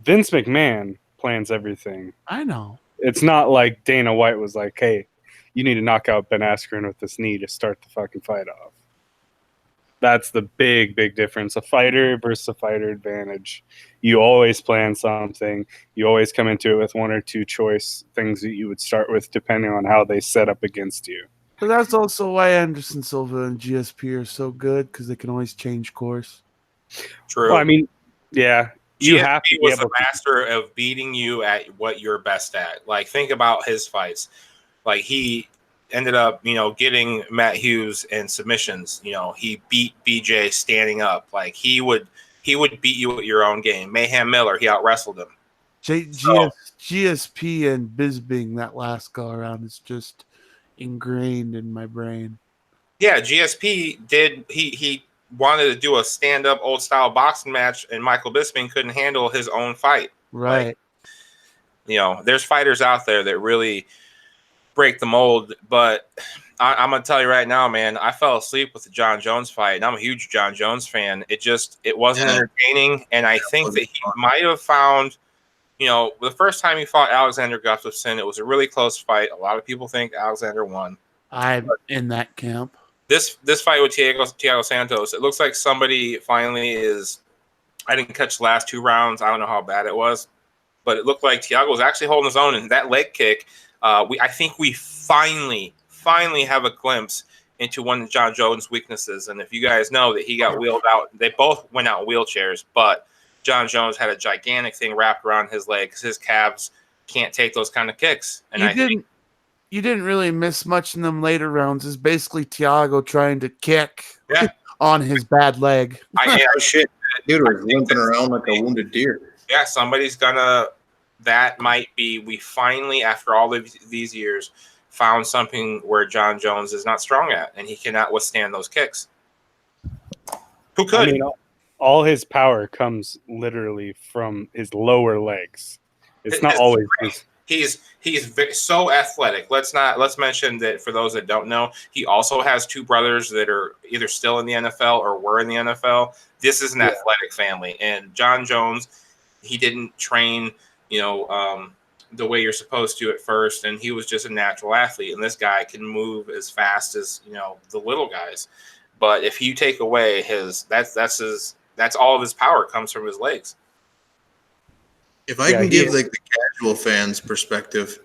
Vince McMahon plans everything. I know. It's not like Dana White was like, "Hey, you need to knock out Ben Askren with this knee to start the fucking fight off." That's the big difference. A fighter versus a fighter advantage. You always plan something. You always come into it with 1 or 2 choice things that you would start with, depending on how they set up against you. But that's also why Anderson Silva and GSP are so good, because they can always change course. True. Well, I mean, yeah, you GSP have to be was the able to. master of beating you at what you're best at. Like, think about his fights. Like, he ended up, getting Matt Hughes in submissions. He beat BJ standing up. Like, he would beat you at your own game. Mayhem Miller, he out wrestled him. GSP and Bisbing, that last go around, is just ingrained in my brain. Yeah, GSP did. He wanted to do a stand up old style boxing match, and Michael Bisping couldn't handle his own fight. Right. There's fighters out there that really break the mold, but I'm gonna tell you right now, man, I fell asleep with the John Jones fight, and I'm a huge John Jones fan. It wasn't entertaining, and I think that he might have found, the first time he fought Alexander Gustafsson, it was a really close fight. A lot of people think Alexander won. I'm in that camp. This fight with Thiago Santos, it looks like somebody finally is. I didn't catch the last 2 rounds. I don't know how bad it was, but it looked like Thiago was actually holding his own, and that leg kick. I think we finally have a glimpse into one of John Jones' weaknesses. And if you guys know that he got wheeled out, they both went out in wheelchairs, but John Jones had a gigantic thing wrapped around his leg because his calves can't take those kind of kicks. And You didn't really miss much in them later rounds. It's basically Thiago trying to kick on his bad leg. Shit, dude was limping around like a wounded deer. Yeah, somebody's gonna. That might be. We finally, after all of these years, found something where John Jones is not strong at, and he cannot withstand those kicks. Who could? I mean, all his power comes literally from his lower legs. It's not His always strength. his. He's so athletic. Let's mention that for those that don't know, he also has 2 brothers that are either still in the NFL or were in the NFL. This is an athletic family, and John Jones, he didn't train, the way you're supposed to at first, and he was just a natural athlete. And this guy can move as fast as the little guys. But if you take away that's all of his power comes from his legs. If I can give like the casual fans perspective,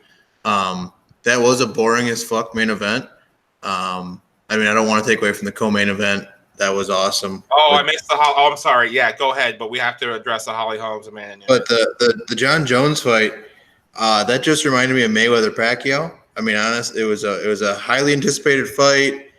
that was a boring as fuck main event. I don't want to take away from the co-main event. That was awesome. Oh, I missed the. I'm sorry. Yeah, go ahead. But we have to address the Holly Holmes and man. But the John Jones fight, that just reminded me of Mayweather Pacquiao. I mean, honestly, it was a highly anticipated fight.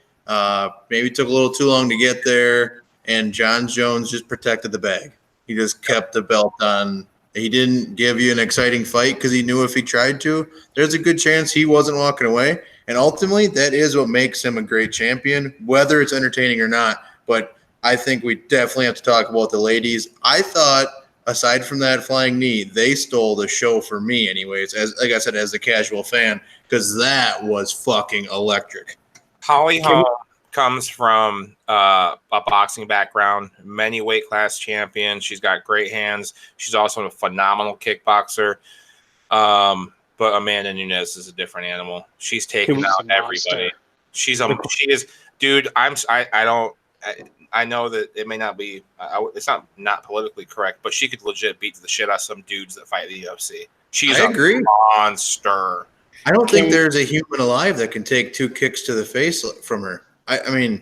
Maybe took a little too long to get there, and John Jones just protected the bag. He just kept the belt on He didn't give you an exciting fight because he knew if he tried to, there's a good chance he wasn't walking away. And ultimately, that is what makes him a great champion, whether it's entertaining or not. But I think we definitely have to talk about the ladies. I thought, aside from that flying knee, they stole the show for me, anyways. As like I said, as a casual fan, because that was fucking electric. Holly Holm comes from a boxing background, many weight class champion. She's got great hands. She's also a phenomenal kickboxer. But Amanda Nunes is a different animal. She's taking out everybody. She is, dude. I know that it may not be. It's not politically correct, but she could legit beat the shit out of some dudes that fight the UFC. She's I agree. Monster. I don't think there's a human alive that can take 2 kicks to the face from her. I mean,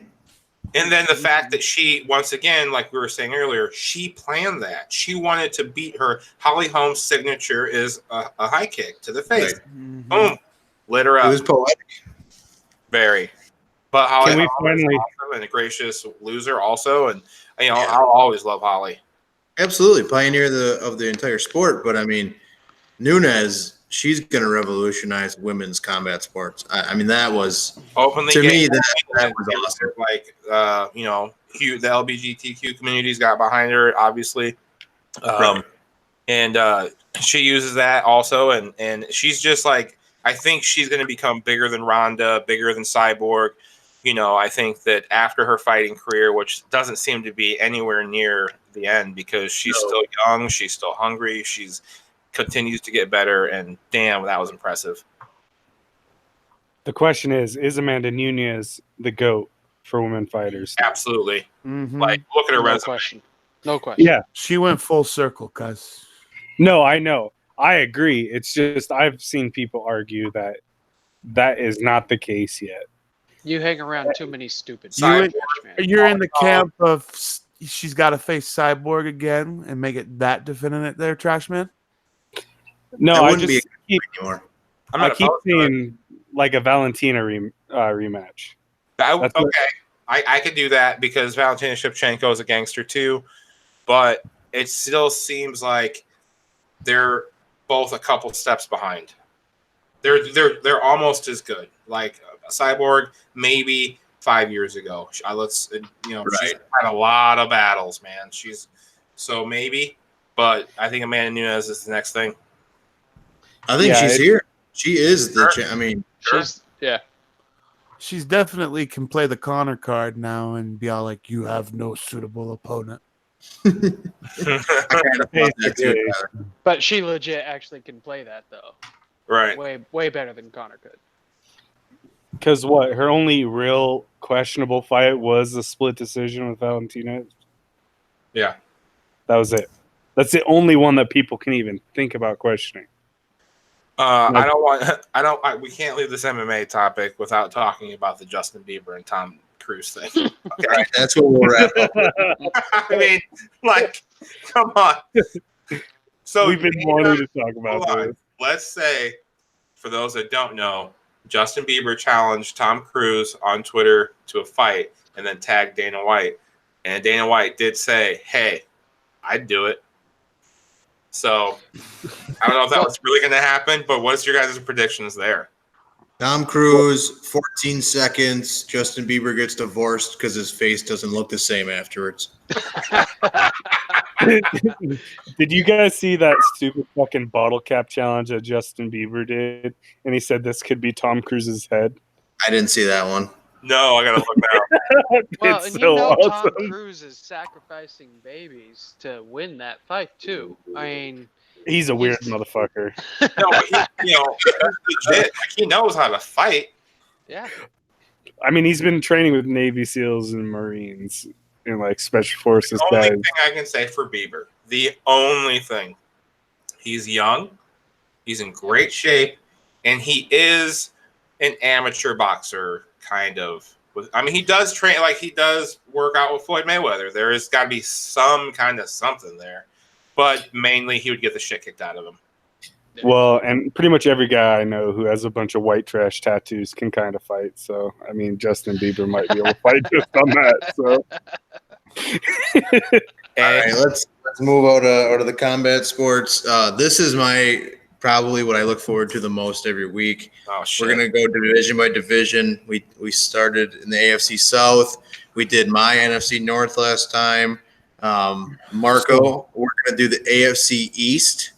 and then the fact that she, once again, like we were saying earlier, she planned that. She wanted to beat her. Holly Holm's signature is a high kick to the face. Mhm. Boom. Lit her up. it was poetic. Very. But Holly Can we Holm is finally- awesome and a gracious loser also. And, I'll always love Holly. Absolutely, pioneer of the entire sport. But I mean, Nunes, she's going to revolutionize women's combat sports. I mean, that was Openly to gay, me that was awesome. like the LGBTQ community's got behind her, obviously. Right. And she uses that also, and she's just like, I think she's going to become bigger than Ronda, bigger than Cyborg. I think that after her fighting career, which doesn't seem to be anywhere near the end because she's still young, she's still hungry, she's continues to get better, and damn, that was impressive. The question is Amanda Nunes the GOAT for women fighters? Absolutely. Mhm. Like, look at her No resume. question. No question. Yeah. She went full circle, cuz. No, I know. I agree. It's just I've seen people argue that that is not the case yet. You hang around too many stupid. Cyborg. man. You're in the camp of she's got to face Cyborg again and make it that definite there, Trash Man? No, That I wouldn't just keep, anymore. I'm I not keep opposed to it. seeing like a Valentina rematch. That's what- Okay, I could do that because Valentina Shevchenko is a gangster too, but it still seems like they're both a couple steps behind. They're almost as good. Like Cyborg, maybe 5 years ago. She's Right. had a lot of battles, man. She's so maybe, but I think Amanda Nunes is the next thing. I think Yeah, she's here. She is the. Sure. I mean, She's She's definitely can play the Connor card now and be all like, you have no suitable opponent. I kind of thought that Basically. too. but she legit actually can play that though. Right. Way better than Connor could. Because what her only real questionable fight was the split decision with Valentina. Yeah. That was it. That's the only one that people can even think about questioning. We can't leave this MMA topic without talking about the Justin Bieber and Tom Cruise thing. Okay. Right, that's what we'll wrap up. I mean, like, come on. So We've been wanting to talk about hold on. this. Let's say, for those that don't know, Justin Bieber challenged Tom Cruise on Twitter to a fight and then tagged Dana White. And Dana White did say, hey, I'd do it. So I don't know if that was really going to happen, but what's your guys' predictions there? Tom Cruise, 14 seconds. Justin Bieber gets divorced because his face doesn't look the same afterwards. Did you guys see that stupid fucking bottle cap challenge that Justin Bieber did? And he said this could be Tom Cruise's head. I didn't see that one. No, I got to look that up. Well, It's and so you know awesome. Tom Cruise is sacrificing babies to win that fight too. I mean, He's a weird motherfucker. No, but he's legit. Like, he knows how to fight. yeah. I mean, he's been training with Navy SEALs and Marines and like Special Forces The only guys. thing I can say for Bieber, the only thing, he's young, he's in great shape, and he is an amateur boxer, kind of. I mean, he does train, like he does work out with Floyd Mayweather. There has got to be some kind of something there, but mainly he would get the shit kicked out of him. Well, and pretty much every guy I know who has a bunch of white trash tattoos can kind of fight. So, I mean, Justin Bieber might be able to fight just on that. So, All right, let's let's move out of the combat sports. This is probably what I look forward to the most every week. Oh shit. We're gonna go division by division. We started in the AFC South. We did my NFC North last time. Marco, we're gonna do the AFC East.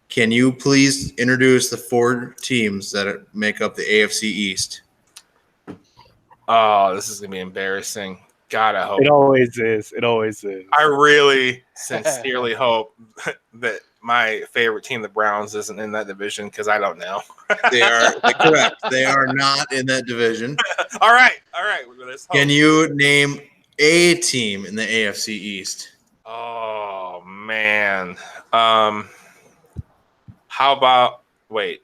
Can you please introduce the 4 teams that make up the AFC East? Oh, this is gonna be embarrassing. God, I hope. It always is. It always is. I really sincerely hope that my favorite team, the Browns, isn't in that division because I don't know. They are correct. They are not in that division. All right. Let's hope. Can you name a team in the AFC East? Oh man. How about? Wait.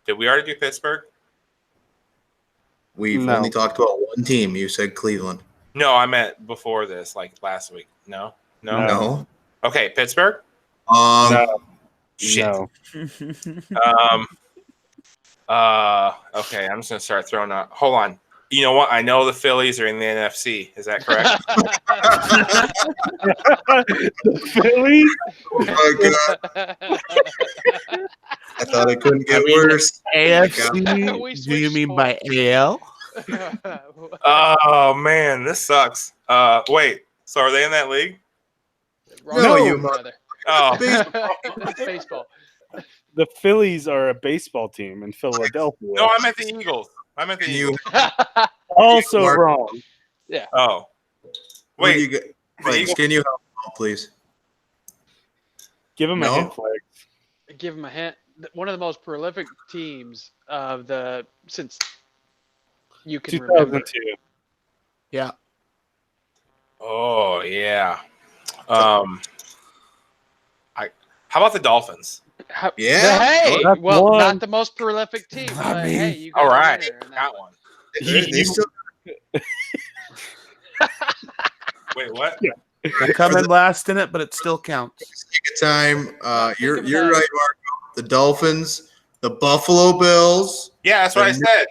Did we already do Pittsburgh? We've No. only talked about one team. You said Cleveland. No, I meant before this, like last week. No. No. Okay, Pittsburgh. No. Shit. No. Okay, I'm just gonna start throwing out. Hold on. You know what? I know the Phillies are in the NFC. Is that correct? Philly? Oh my God. I thought it couldn't get worse. AFC? We Do you switched mean by AL? Oh man, this sucks. Wait. So are they in that league? Wrong No, team, you brother. Oh, It's baseball. The Phillies are a baseball team in Philadelphia. no, I meant the Eagles. I meant the Can you, Eagles. Also Mark- wrong. Oh, what do wait. you get? Flags, can you help me out, please? Give him No? a hint, Flag. Give him a hint. One of the most prolific teams of since you can remember. 2002. Yeah. Oh yeah. How about the Dolphins? Yeah. Hey, That's well, one. not the most prolific team. I But mean, hey, you got All a right, winner in that got one. one. They still Wait, what? They're coming last in it, but it still counts. take a time. You're of right, that. Marco. The Dolphins, the Buffalo Bills, Yeah, that's what I said.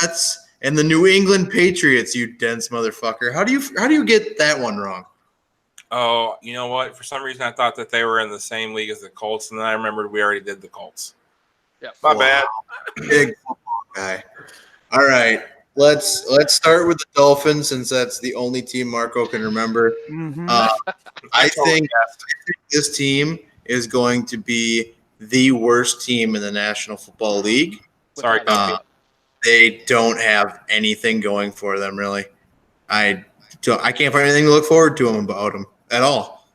Mets, and the New England Patriots. You dense motherfucker. How do you get that one wrong? Oh, you know what? For some reason, I thought that they were in the same league as the Colts, and then I remembered we already did the Colts. Yep. My Wow. bad. Big football guy. All right. Let's start with the Dolphins since that's the only team Marco can remember. Mm-hmm. I totally think this team is going to be the worst team in the National Football League. Sorry, Without a Coffee. doubt. They don't have anything going for them, really. I can't find anything to look forward to about them at all.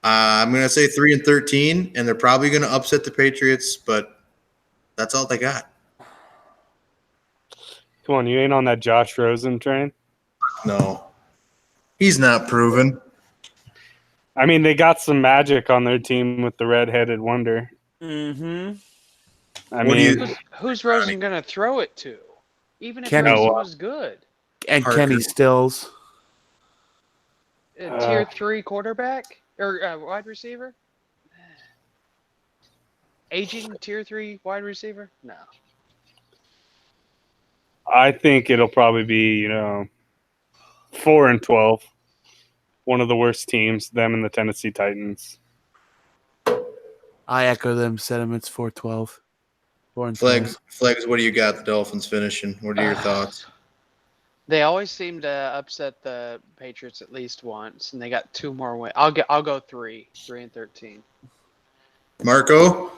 I'm going to say 3-13, and they're probably going to upset the Patriots, but that's all they got. Come on, you ain't on that Josh Rosen train? No, he's not proven. I mean, they got some magic on their team with the redheaded wonder. Mm-hmm. I What do you- mean, Who's Rosen going to throw it to? Even if Kenny. Rosen was good. And Parker. Kenny Stills. Tier 3 quarterback? Or wide receiver? Aging tier 3 wide receiver? No. I think it'll probably be, 4-12. One of the worst teams, them and the Tennessee Titans. I echo them sentiments. 4-12. 4-12. Flags, what do you got the Dolphins finishing? What are your thoughts? They always seem to upset the Patriots at least once, and they got 2 more wins. I'll go 3-13. Marco,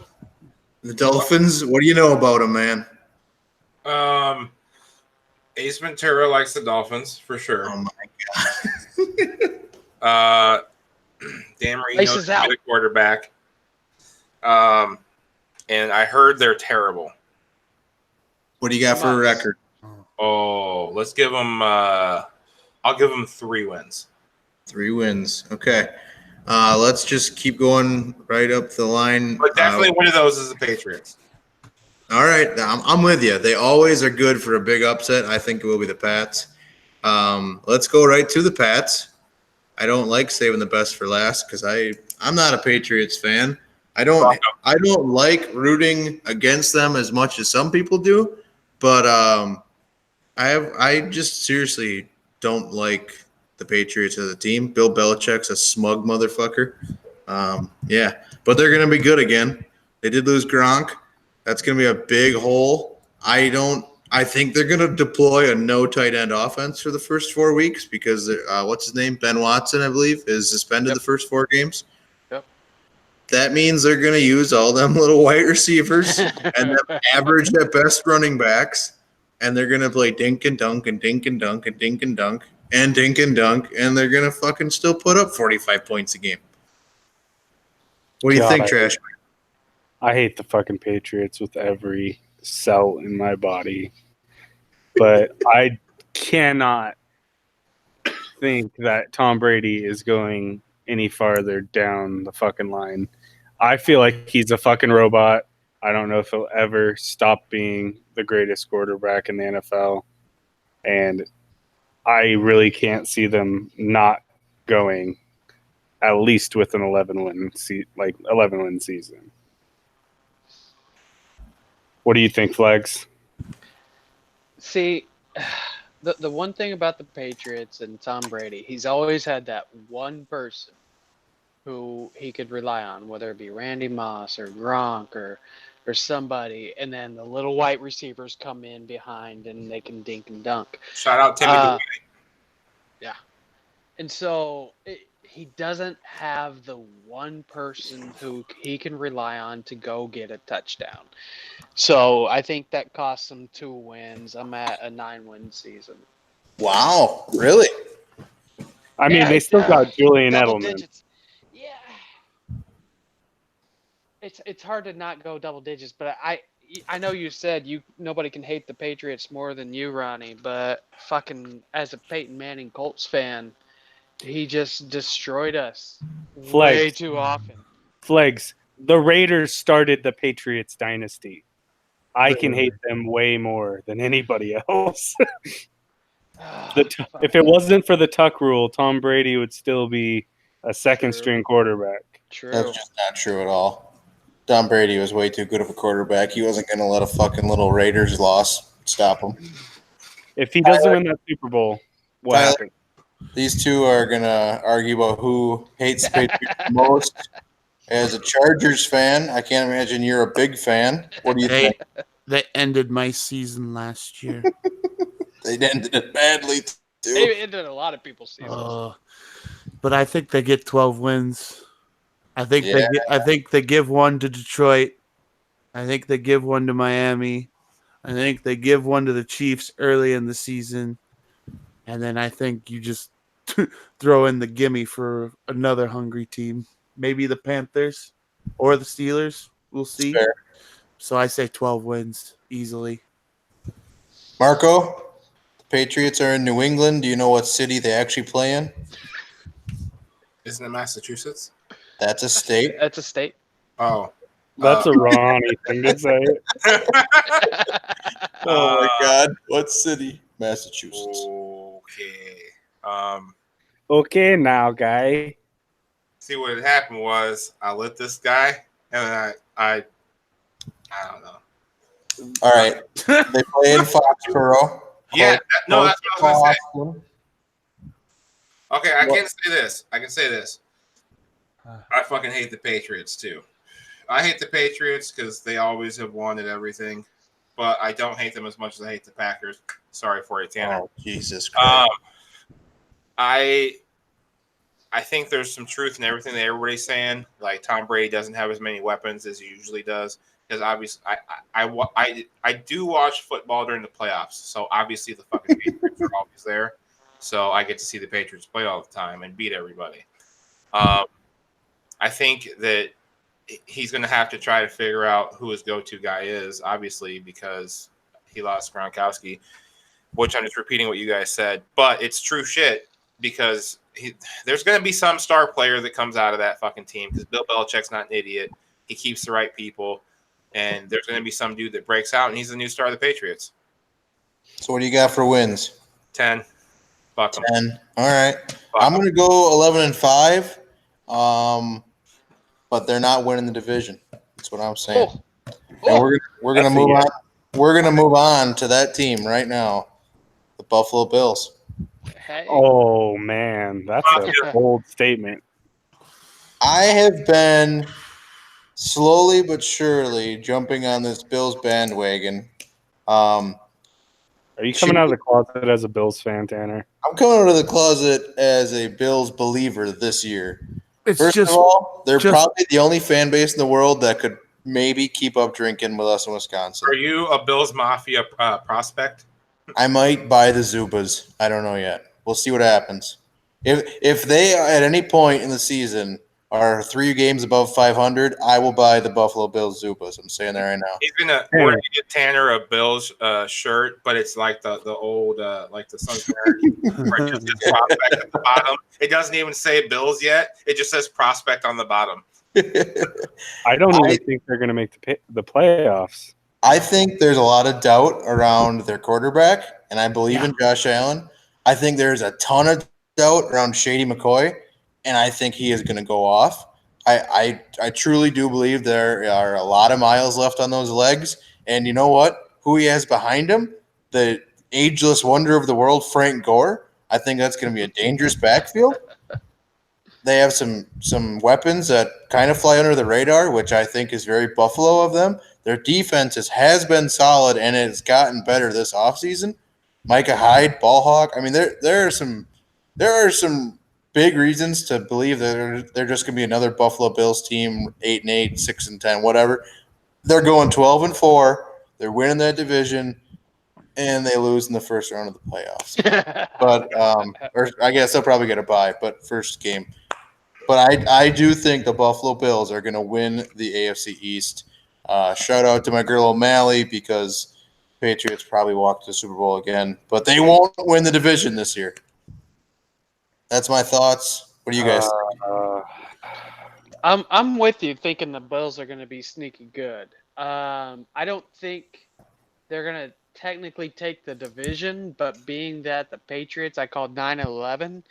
the Dolphins, what do you know about them, man? Ace Ventura likes the Dolphins for sure. Oh, my Dan Marino Laces is out. a quarterback. And I heard they're terrible. What do you got for a record? Oh, let's give them. I'll give them 3 wins. 3 wins. Okay. Let's just keep going right up the line. But definitely one of those is the Patriots. All right. I'm with you. They always are good for a big upset. I think it will be the Pats. Let's go right to the Pats. I don't like saving the best for last because I'm not a Patriots fan. I don't like rooting against them as much as some people do, but I just seriously don't like the Patriots as a team. Bill Belichick's a smug motherfucker. Yeah, but they're going to be good again. They did lose Gronk. That's going to be a big hole. I think they're going to deploy a no tight end offense for the first 4 weeks because what's his name? Ben Watson, I believe, is suspended the first 4 games. Yep. That means they're going to use all them little white receivers and them average at best running backs, and they're going to play dink and dunk and dink and dunk and dink and dunk and dink and dunk, and they're going to fucking still put up 45 points a game. What do you God, think, Trash? I hate the fucking Patriots with every cell in my body. But I cannot think that Tom Brady is going any farther down the fucking line. I feel like he's a fucking robot. I don't know if he'll ever stop being the greatest quarterback in the NFL. And I really can't see them not going at least with an 11-win season. What do you think, Flags? See, the one thing about the Patriots and Tom Brady, he's always had that one person who he could rely on, whether it be Randy Moss or Gronk or somebody, and then the little white receivers come in behind and they can dink and dunk. Shout out Timmy Dwight. Yeah. And so he doesn't have the one person who he can rely on to go get a touchdown. So I think that costs him 2 wins. I'm at a 9-win season. Wow, really? I mean, they still got Julian Double Edelman. digits. Yeah. It's hard to not go double digits, but I know you said nobody can hate the Patriots more than you, Ronnie, but fucking as a Peyton Manning Colts fan, he just destroyed us way too often. Flags, the Raiders started the Patriots dynasty. I can hate them way more than anybody else. If it wasn't for the Tuck rule, Tom Brady would still be a second-string quarterback. True. That's just not true at all. Tom Brady was way too good of a quarterback. He wasn't going to let a fucking little Raiders loss stop him. If he doesn't win that Super Bowl, what Tyler, happened? These two are going to argue about who hates the Patriots the most. As a Chargers fan, I can't imagine you're a big fan. What do you think? They ended my season last year. They ended it badly, too. They ended a lot of people's seasons. But I think they get 12 wins. I think they give one to Detroit. I think they give one to Miami. I think they give one to the Chiefs early in the season. And then I think you just throw in the gimme for another hungry team. Maybe the Panthers or the Steelers. We'll see. Fair. So I say 12 wins easily. Marco, the Patriots are in New England. Do you know what city they actually play in? Isn't it Massachusetts? That's a state. That's a state. Oh. That's a Ronnie thing to say. Oh, my God. What city? Massachusetts. Okay. Okay, now, guy. See what had happened was I lit this guy, and I don't know. All right. They play in Foxborough. Yeah, that's what I was gonna say. Boston. Okay, I can say this. I fucking hate the Patriots too. I hate the Patriots because they always have wanted everything, but I don't hate them as much as I hate the Packers. Sorry for you, Tanner. Oh, Jesus Christ. I think there's some truth in everything that everybody's saying. Like Tom Brady doesn't have as many weapons as he usually does because obviously I do watch football during the playoffs, so obviously the fucking Patriots are always there. So I get to see the Patriots play all the time and beat everybody. I think that he's going to have to try to figure out who his go-to guy is, obviously, because he lost Gronkowski, which I'm just repeating what you guys said. But it's true shit because there's going to be some star player that comes out of that fucking team because Bill Belichick's not an idiot. He keeps the right people. And there's going to be some dude that breaks out, and he's the new star of the Patriots. So what do you got for wins? 10. Fuck 'em. 10. All right. Fuck I'm 'em. going to go 11-5. But they're not winning the division. That's what I'm saying. And we're going to move on. We're going to move on to that team right now, the Buffalo Bills. Hey. Oh, man. That's a bold statement. I have been slowly but surely jumping on this Bills bandwagon. Are you coming out of the closet as a Bills fan, Tanner? I'm coming out of the closet as a Bills believer this year. It's First just of all, they're just- probably the only fan base in the world that could maybe keep up drinking with us in Wisconsin. Are you a Bills Mafia prospect? I might buy the Zubas. I don't know yet. We'll see what happens. If they at any point in the season are 3 games above 500, I will buy the Buffalo Bills Zubas. I'm saying that right now. We're gonna get Tanner a Bills shirt, but it's like the old like the Cincinnati where it just says prospect at the bottom. It doesn't even say Bills yet. It just says prospect on the bottom. I don't even think they're going to make the playoffs. I think there's a lot of doubt around their quarterback, and I believe in Josh Allen. I think there's a ton of doubt around Shady McCoy, and I think he is going to go off. I truly do believe there are a lot of miles left on those legs. And you know what? Who he has behind him, the ageless wonder of the world, Frank Gore. I think that's going to be a dangerous backfield. They have some weapons that kind of fly under the radar, which I think is very Buffalo of them. Their defense has been solid, and it's gotten better this offseason. Micah Hyde, ball hawk. I mean, there are some big reasons to believe that they're just going to be another Buffalo Bills team, 8-8, 6-10, whatever. They're going 12-4. They're winning that division, and they lose in the first round of the playoffs. But or I guess they'll probably get a bye, but first game. But I do think the Buffalo Bills are going to win the AFC East. Shout out to my girl O'Malley because Patriots probably walk to the Super Bowl again, but they won't win the division this year. That's my thoughts. What do you guys think? I'm with you, thinking the Bills are going to be sneaky good. I don't think they're going to technically take the division, but being that the Patriots, I called 9-11,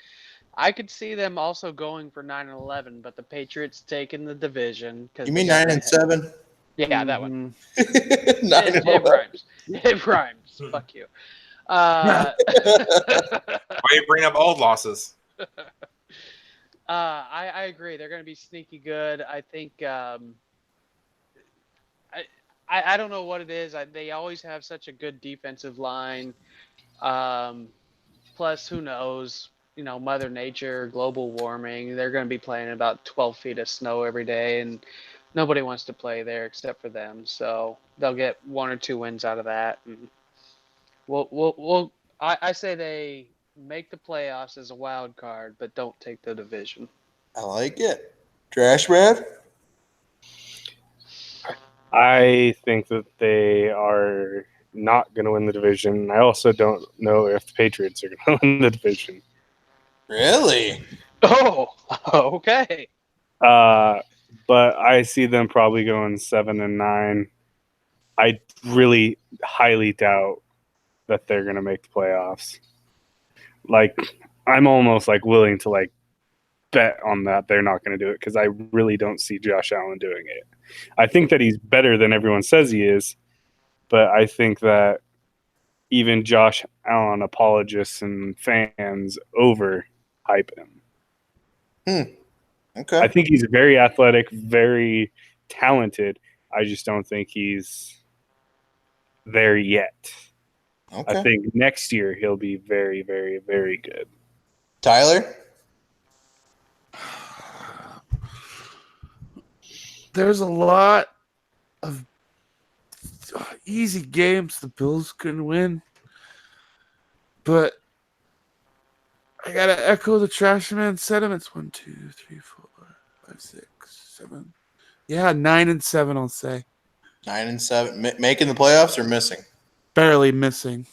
I could see them also going for 9-11, but the Patriots taking the division. You mean 9-7? Yeah, that one. 9-11. It rhymes. It rhymes. Fuck you. Why you bring up old losses? I agree. They're going to be sneaky good. I think. I don't know what it is. They always have such a good defensive line. Plus, who knows? You know, Mother Nature, global warming. They're going to be playing about 12 feet of snow every day, and nobody wants to play there except for them. So they'll get 1 or 2 wins out of that. And I say they make the playoffs as a wild card, but don't take the division. I like it. Trash man? I think that they are not going to win the division. I also don't know if the Patriots are going to win the division. Really? Oh, okay. But I see them probably going 7-9. I really highly doubt that they're going to make the playoffs. Like, I'm almost like willing to like bet on that they're not going to do it because I really don't see Josh Allen doing it. I think that he's better than everyone says he is, but I think that even Josh Allen apologists and fans overhype him. Okay. I think he's very athletic, very talented. I just don't think he's there yet. Okay. I think next year he'll be very, very, very good. Tyler? There's a lot of easy games the Bills can win, but I gotta echo the trash man sentiments. 1, 2, 3, 4, 5, 6, 7. Yeah, 9-7. I'll say 9-7. Making the playoffs or missing? barely missing.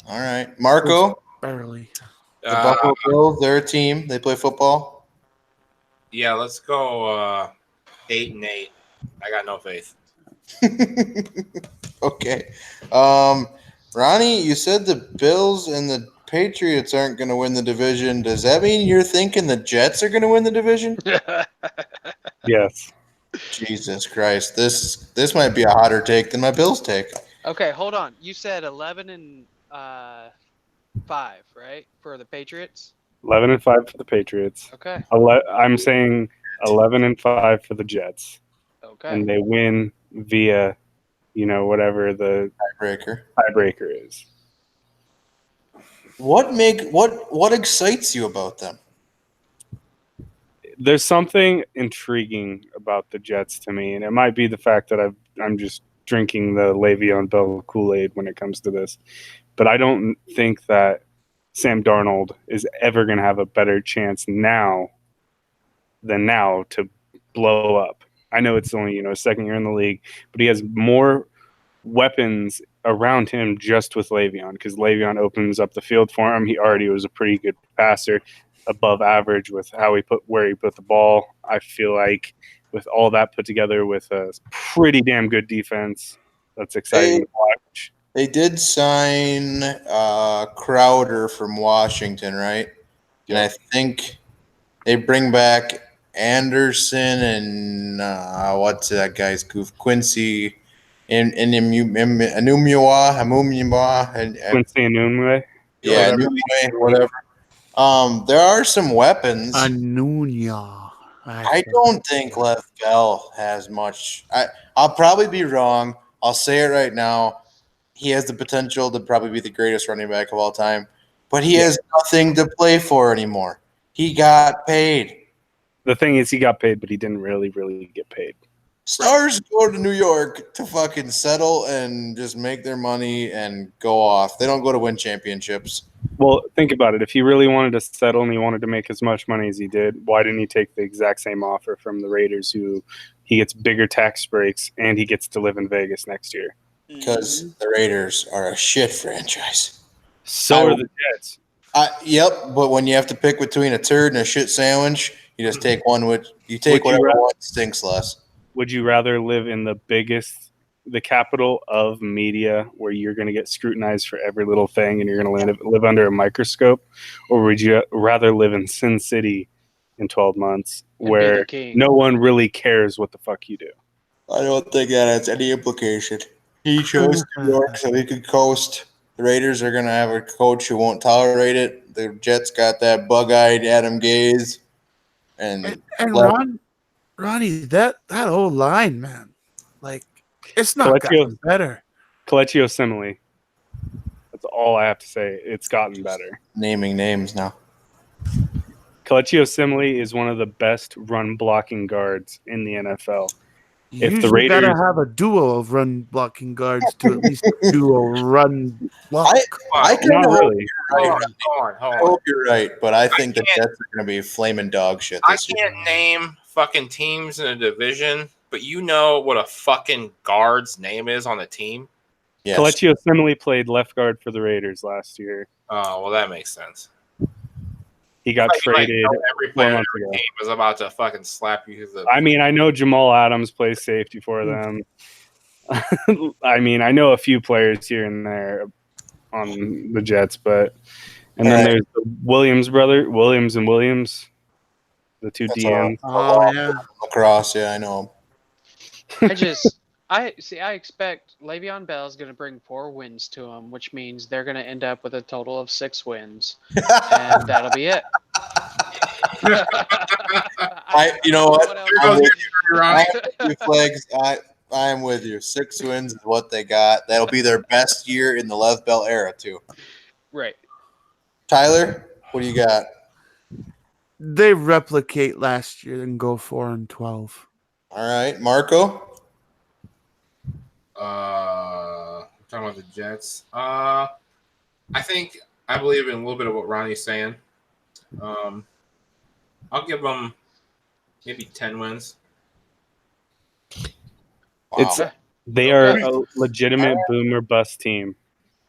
All right. Marco? Barely. The Buffalo Bills, they're a team. They play football. Yeah, let's go 8-8. I got no faith. Okay. Ronnie, you said the Bills and the Patriots aren't going to win the division. Does that mean you're thinking the Jets are going to win the division? Yes. Jesus Christ. This might be a hotter take than my Bills take. Okay, hold on. You said 11-5, right, for the Patriots? 11-5 for the Patriots. Okay. I'm saying 11-5 for the Jets, Okay. and they win via, whatever the Breaker. tiebreaker is. What excites you about them? There's something intriguing about the Jets to me, and it might be the fact that I'm just drinking the Le'Veon Bell Kool-Aid when it comes to this, but I don't think that Sam Darnold is ever going to have a better chance now to blow up. I know it's only his second year in the league, but he has more weapons around him just with Le'Veon, because Le'Veon opens up the field for him. He already was a pretty good passer, above average with where he put the ball. I feel like with all that put together with a pretty damn good defense, that's exciting to watch. They did sign Crowder from Washington, right? And I think they bring back Anderson and what's that guy's goof? Quincy and Anumua, and Quincy Enunwa. yeah, whatever. Anumua, whatever. There are some weapons. Anunya. I don't think Lev Bell has much. I'll probably be wrong. I'll say it right now. He has the potential to probably be the greatest running back of all time, but he has nothing to play for anymore. He got paid. The thing is, he got paid, but he didn't really get paid. Stars go to New York to fucking settle and just make their money and go off. They don't go to win championships. Well, think about it. If he really wanted to settle and he wanted to make as much money as he did, why didn't he take the exact same offer from the Raiders, who he gets bigger tax breaks and he gets to live in Vegas next year? Because the Raiders are a shit franchise. So are the Jets. Yep, but when you have to pick between a turd and a shit sandwich, you just take one. Would you Whatever rather- one stinks less. Would you rather live in the capital of media, where you're going to get scrutinized for every little thing and you're going to live under a microscope, or would you rather live in Sin City in 12 months And be where the king. no one really cares what the fuck you do? I don't think that has any implication. He chose New York so he could coast. The Raiders are going to have a coach who won't tolerate it. The Jets got that bug-eyed Adam Gaze. And Ronnie, that old line, man, like it's not gotten better. Kelechi Osemele. That's all I have to say. It's gotten better. naming names now. Kelechi Osemele is one of the best run blocking guards in the NFL. You If the usually gotta Raiders- have a duo of run blocking guards to at least do a run block. I kind Not of hope really. you're Hold right. on. I hope you're right, but I think the Jets are going to be flaming dog shit I this year. can't name fucking teams in a division, but you know what a fucking guard's name is on the team? Yes. Kelechi Osemele played left guard for the Raiders last year. Oh, well, that makes sense. He got Like, traded. every 4 player on months every ago. team is about to fucking slap you. I mean, I know Jamal Adams plays safety for them. I mean, I know a few players here and there on the Jets, and then there's the Williams, the two That's DMs. Oh yeah. Lacrosse, yeah, I know. I expect Le'Veon Bell is going to bring 4 wins to him, which means they're going to end up with a total of 6 wins, and that'll be it. You know what? else I'm with is- I am with you, Flags. I am with you. 6 wins is what they got. That'll be their best year in the Lev Bell era, too. Right. Tyler, what do you got? They replicate last year and go 4-12. All right, Marco. Talking about the Jets. I believe in a little bit of what Ronnie's saying. I'll give them maybe 10 wins. Wow. They are a legitimate boomer bust team.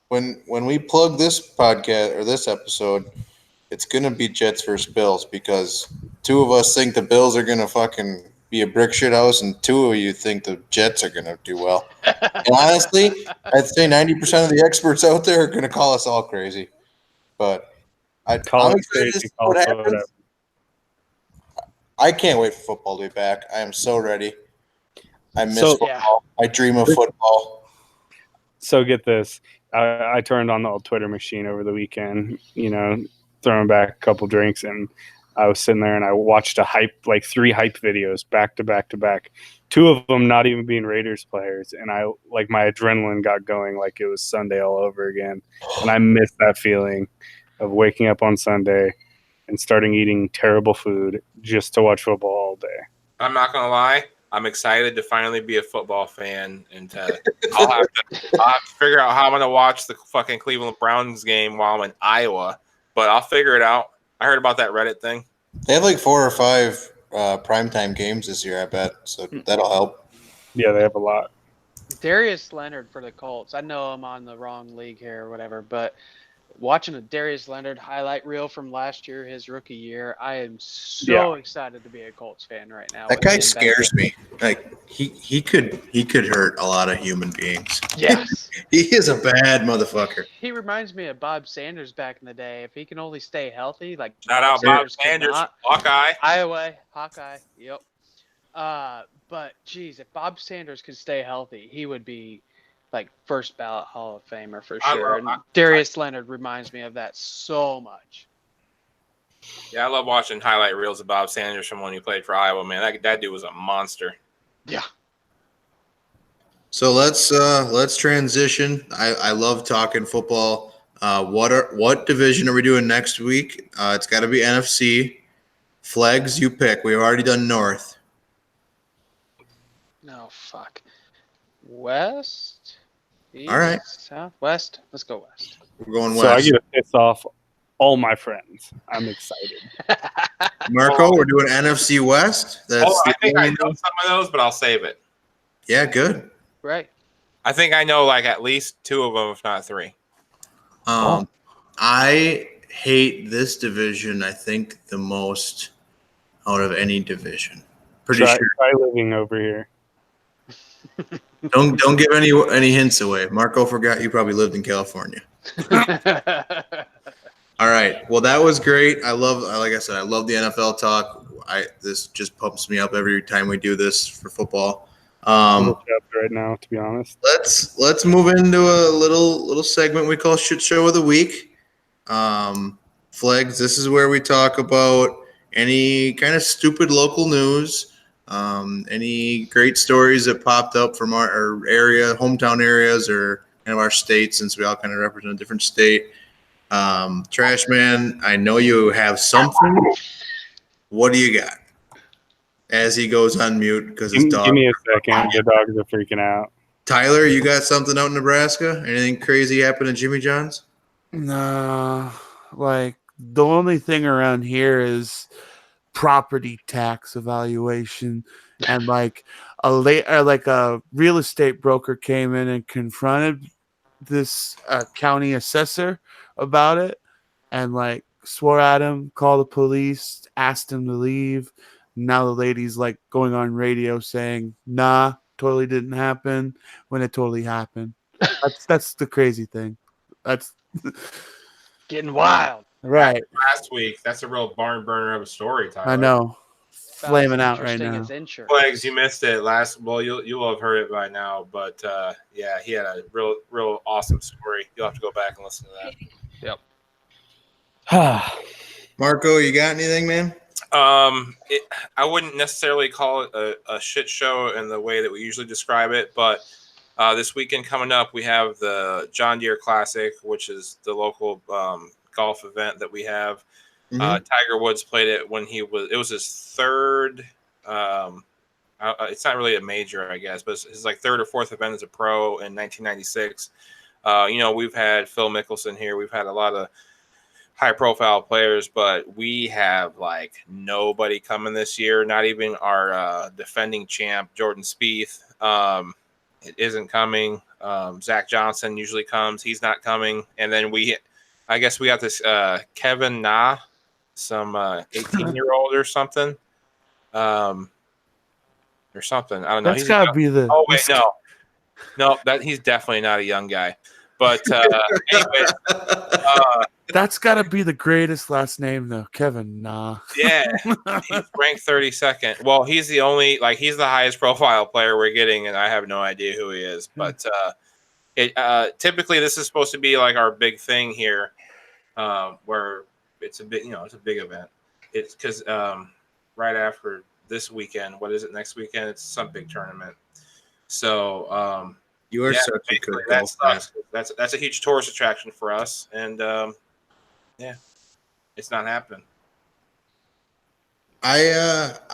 When we plug this podcast or this episode, it's gonna be Jets versus Bills, because 2 of us think the Bills are gonna fucking be a brick shit house, and 2 of you think the Jets are gonna do well. And honestly, I'd say 90% of the experts out there are gonna call us all crazy. But I'm excited to see what happens. I can't wait for football to be back. I am so ready. I miss football. I dream of football. So get this. I turned on the old Twitter machine over the weekend, throwing back a couple drinks, and I was sitting there and I watched like 3 hype videos back to back to back. 2 of them not even being Raiders players, and my adrenaline got going like it was Sunday all over again. And I miss that feeling of waking up on Sunday and starting eating terrible food just to watch football all day. I'm not gonna lie. I'm excited to finally be a football fan, and I'll have to figure out how I'm gonna watch the fucking Cleveland Browns game while I'm in Iowa. But I'll figure it out. I heard about that Reddit thing. They have like 4 or 5 primetime games this year, I bet. So that'll help. Yeah, they have a lot. Darius Leonard for the Colts. I know I'm on the wrong league here or whatever, but watching a Darius Leonard highlight reel from last year, his rookie year, I am so excited to be a Colts fan right now. That guy scares me. Like he could hurt a lot of human beings. Yes. He is a bad motherfucker. He reminds me of Bob Sanders back in the day. If he can only stay healthy, like Shout out Bob could Sanders, not. Hawkeye. Iowa, Hawkeye. Yep. But geez, if Bob Sanders could stay healthy, he would be like first ballot Hall of Famer for sure. And Darius Leonard reminds me of that so much. Yeah, I love watching highlight reels of Bob Sanders from when he played for Iowa. Man, that dude was a monster. Yeah. So let's transition. I love talking football. What division are we doing next week? It's got to be NFC. Flags, you pick. We've already done North. No, fuck. West? East, All right. South? West? Let's go West. We're going So I West. get to piss off all my friends. I'm excited. Marco, we're doing NFC West. That's I think I only- know some of those, but I'll save it. Yeah, good. Right. I think I know like at least 2 of them, if not 3. I hate this division, I think, the most out of any division. Pretty Try sure. living over here. Don't give any hints away. Marco forgot you probably lived in California. All right. Well, that was great. Like I said, I love the NFL talk. This just pumps me up every time we do this for football. Right now, to be honest. Let's move into a little segment we call Shit Show of the Week. Flags, this is where we talk about any kind of stupid local news, any great stories that popped up from our area, hometown areas, or kind of our state, since we all kind of represent a different state. Trash Man, I know you have something. What do you got? As he goes on mute because his dog. Give me a second. The dogs are freaking out. Tyler, you got something out in Nebraska? Anything crazy happen at Jimmy John's? Nah, like the only thing around here is property tax evaluation, and like a real estate broker came in and confronted this county assessor about it, and like swore at him, called the police, asked him to leave. Now the lady's like going on radio saying, "Nah, totally didn't happen," when it totally happened. That's the crazy thing. That's Getting wild. right. Last week, that's a real barn burner of a story, Tyler. I know. Flaming Sounds out right interesting now. as insurance. Flags, you missed it last. Well, you'll have heard it by now, but yeah, he had a real awesome story. You'll have to go back and listen to that. Marco, you got anything, man? I wouldn't necessarily call it a shit show in the way that we usually describe it, but this weekend coming up, we have the John Deere Classic, which is the local golf event that we have. Tiger Woods played it when it was his third. It's not really a major, I guess, but it's his like third or fourth event as a pro in 1996. We've had Phil Mickelson here. We've had a lot of high-profile players, but we have like nobody coming this year. Not even our defending champ, Jordan Spieth. It isn't coming. Zach Johnson usually comes. He's not coming. And then I guess we got this Kevin Na, some 18-year-old or something. Or something. I don't know. That's got to be the. Oh wait, no, that he's definitely not a young guy. But anyway, That's got to be the greatest last name though, Kevin. Nah. yeah, he's ranked 32nd. Well, he's the only he's the highest profile player we're getting, and I have no idea who he is. But typically this is supposed to be like our big thing here, where it's a big it's a big event. it's because right after this weekend, what is it next weekend? It's some big tournament. So You are yeah, such a basically, good that golf fan. sucks. That's a huge tourist attraction for us, and yeah, it's not happening. I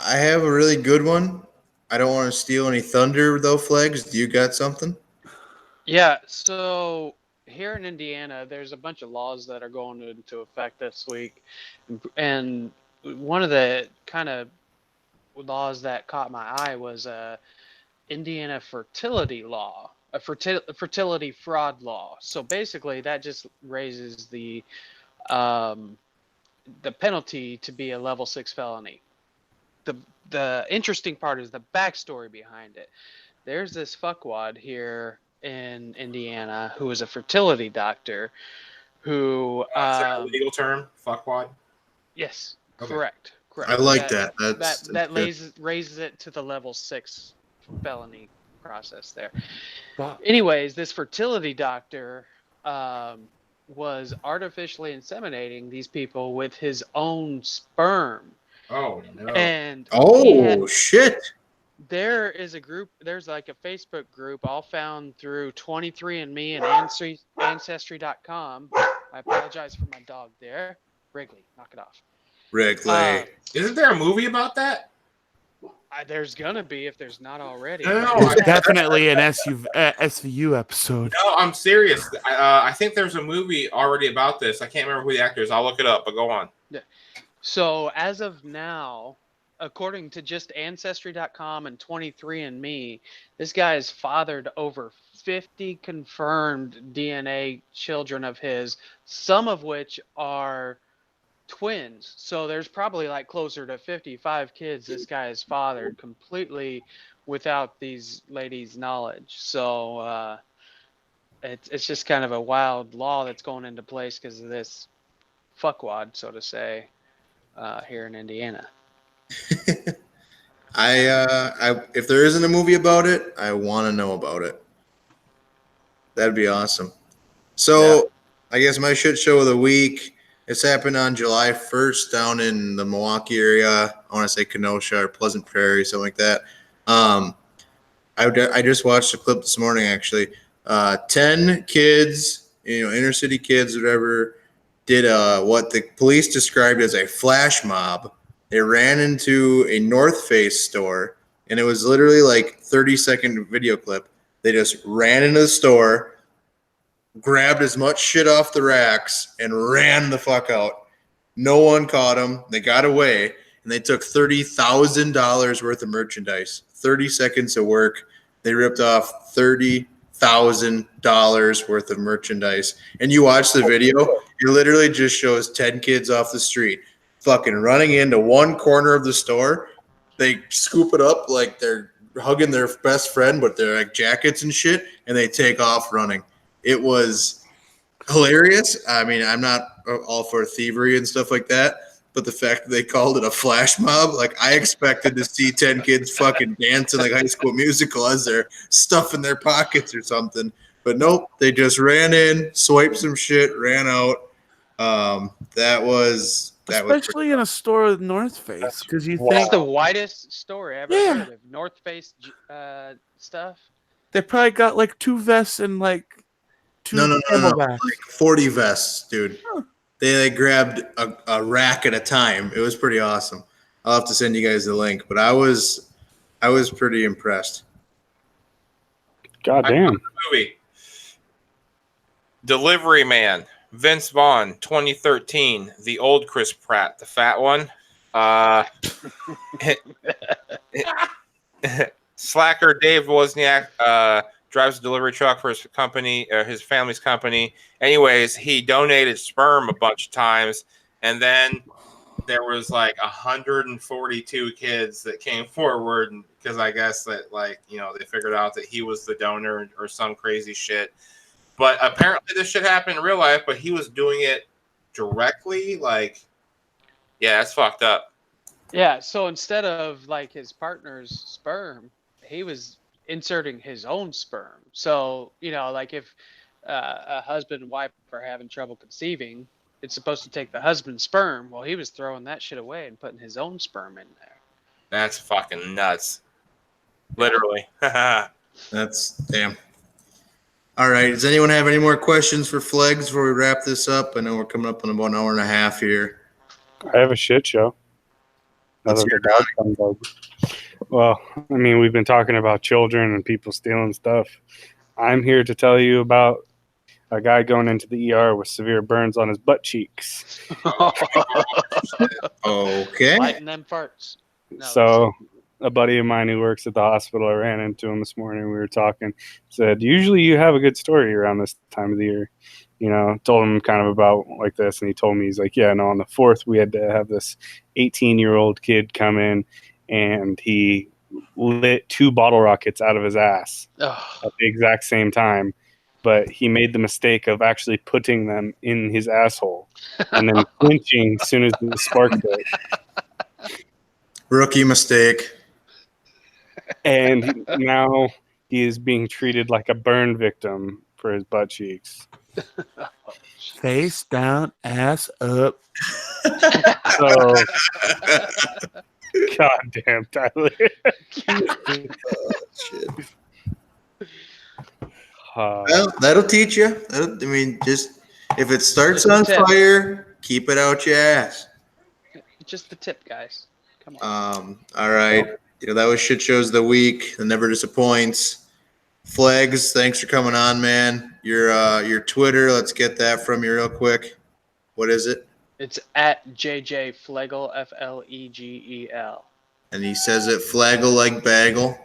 have a really good one. I don't want to steal any thunder though, Flags. Do you got something? Yeah, so here in Indiana, there's a bunch of laws that are going into effect this week. And one of the kind of laws that caught my eye was a Indiana fertility law, a fertility fraud law. So basically, that just raises um, the penalty to be a level 6 felony. The interesting part is the backstory behind it. There's this fuckwad here in Indiana who is a fertility doctor who Is that a legal term? Fuckwad. yes, Okay. correct. I like that. That's That good. raises it to the level 6 felony process there. Wow. Anyways, this fertility doctor was artificially inseminating these people with his own sperm. Oh no. And Oh shit! there is a group, there's like a Facebook group all found through 23andMe and Ancestry.com. I apologize for my dog there. Wrigley, knock it off. Wrigley. Isn't there a movie about that? There's gonna be if there's not already. No, There's definitely an SVU episode. No, I'm serious. I think there's a movie already about this. I can't remember who the actor is. I'll look it up, but go on. So as of now, according to just Ancestry.com and 23andMe, this guy has fathered over 50 confirmed DNA children of his, some of which are twins. So there's probably like closer to 55 kids this guy has fathered completely without these ladies' knowledge. So it's just kind of a wild law that's going into place because of this fuckwad, so to say, here in Indiana. I if there isn't a movie about it, I want to know about it. That'd be awesome. So I guess my shit show of the week. It's happened on July 1st down in the Milwaukee area. I want to say Kenosha or Pleasant Prairie, something like that. I just watched a clip this morning actually. 10 kids, inner city kids, whatever, did what the police described as a flash mob. They ran into a North Face store, and it was literally like 30-second video clip. They just ran into the store, grabbed as much shit off the racks, and ran the fuck out. No one caught them. They got away, and they took $30,000 worth of merchandise. 30 seconds of work. They ripped off $30,000 worth of merchandise. And you watch the video, it literally just shows 10 kids off the street fucking running into one corner of the store. They scoop it up like they're hugging their best friend, but they're like jackets and shit, and they take off running. It was hilarious. I mean, I'm not all for thievery and stuff like that, but the fact that they called it a flash mob, like I expected to see 10 kids fucking dancing like High School Musical as they're stuffing their pockets or something. But nope, they just ran in, swiped some shit, ran out. That was Especially in a store with North Face, because you That's think the whitest story I ever Yeah. heard of. North Face stuff. they probably got like 2 vests and like 2 No. camelbacks. Like 40 vests, dude. Huh. They grabbed a rack at a time. It was pretty awesome. I'll have to send you guys the link, but I was pretty impressed. God damn. Movie. Delivery Man. Vince Vaughn, 2013. The old Chris Pratt, the fat one. Slacker Dave Wozniak drives a delivery truck for his company, his family's company. Anyways, he donated sperm a bunch of times, and then there was like 142 kids that came forward because I guess that they figured out that he was the donor or some crazy shit. But apparently this shit happened in real life, but he was doing it directly. That's fucked up. Yeah, so instead of like his partner's sperm, he was inserting his own sperm. So, like if a husband and wife are having trouble conceiving, it's supposed to take the husband's sperm. Well, he was throwing that shit away and putting his own sperm in there. That's fucking nuts. Literally. That's damn. All right. Does anyone have any more questions for Flegs before we wrap this up? I know we're coming up on about an hour and a half here. I have a shit show. Let's Other hear than dog dog. Well, I mean, we've been talking about children and people stealing stuff. I'm here to tell you about a guy going into the ER with severe burns on his butt cheeks. Okay. Lighting them farts. No, So a buddy of mine who works at the hospital, I ran into him this morning. We were talking. Said, usually you have a good story around this time of the year. You know, told him kind of about like this, and he told me, he's like, yeah, no, on the 4th we had to have this 18-year-old kid come in, and he lit 2 bottle rockets out of his ass Ugh. at the exact same time. But he made the mistake of actually putting them in his asshole and then flinching as soon as the spark hit. Rookie mistake. And now he is being treated like a burn victim for his butt cheeks. Face down, ass up. So, goddamn, Tyler. Shit. Uh, Well, that'll teach you. I mean, just if it starts on Tip. fire, keep it out your ass. Just the tip, guys. Come on. All right. You know, that was Shit Shows of the Week. That never disappoints. Flags, thanks for coming on, man. Your Twitter, let's get that from you real quick. What is it? It's at JJ Flegel, Flegel. And he says it flaggle like bagel.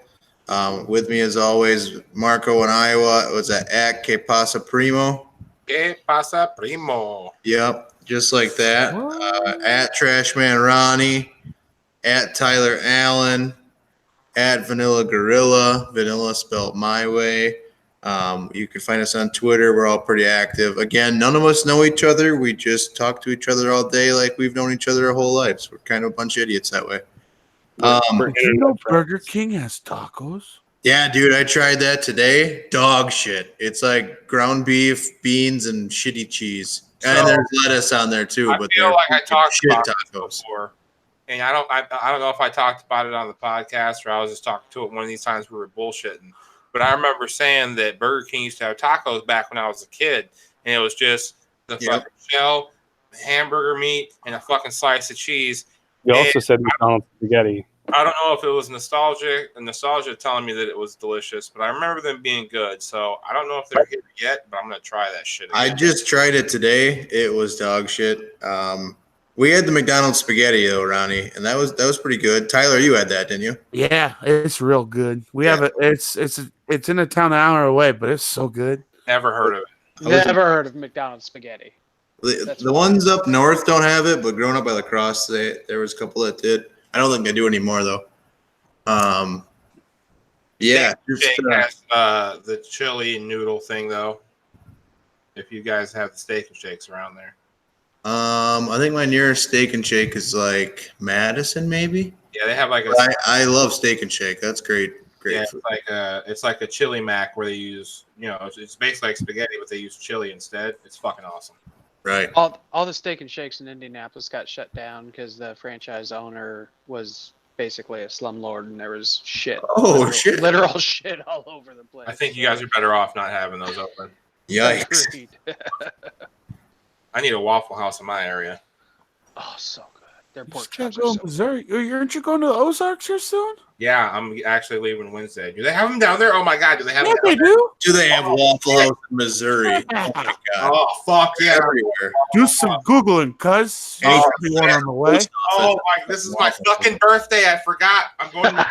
With me as always, Marco in Iowa. Was that at Que Pasa Primo? Que pasa, primo? Yep, just like that. At Trashman Ronnie, at Tyler Allen, at Vanilla Gorilla, Vanilla spelled my way. You can find us on Twitter. We're all pretty active. Again, none of us know each other. We just talk to each other all day like we've known each other our whole lives. We're kind of a bunch of idiots that way. Did you know Burger King has tacos? Yeah, dude, I tried that today. Dog shit. It's like ground beef, beans, and shitty cheese. And So, there's lettuce on there too. I But feel they're like I talked shit about it tacos. before, and I don't know if I talked about it on the podcast or I was just talking to it one of these times we were bullshitting. But I remember saying that Burger King used to have tacos back when I was a kid, and it was just the fucking shell, hamburger meat, and a fucking slice of cheese. You also said McDonald's spaghetti. I don't know if it was nostalgia telling me that it was delicious, but I remember them being good. So I don't know if they're here yet, but I'm gonna try that shit again. I just tried it today. It was dog shit. We had the McDonald's spaghetti though, Ronnie, and that was pretty good. Tyler, you had that, didn't you? Yeah, it's real good. We have it. It's in a town an hour away, but it's so good. Never heard of it. Never heard of McDonald's spaghetti. The ones up north don't have it, but growing up by La Crosse, there was a couple that did. I don't think they do anymore though. Yeah, Steak has the chili noodle thing though. If you guys have the steak and shakes around there. I think my nearest Steak and Shake is like Madison, maybe. Yeah, they have like a I love Steak and Shake. That's great. Great yeah, food. it's like a chili mac where they use it's basically like spaghetti, but they use chili instead. It's fucking awesome. Right. All the steak and shakes in Indianapolis got shut down because the franchise owner was basically a slumlord and there was shit. Shit. Literal shit all over the place. I think you guys are better off not having those open. Yikes. Agreed. I need a Waffle House in my area. Oh, so good. Their You pork just can't chops go are in so Missouri. Aren't you going to the Ozarks here soon? Yeah, I'm actually leaving Wednesday. Do they have them down there? Oh my god, do they have Yeah, them they down there? do. Do they have Waffle House in Missouri? Oh my god. Oh fuck yeah! Everywhere. Do some googling, cuz. Oh, There's one on the way. Oh my! This is my fucking birthday. I forgot. I'm going to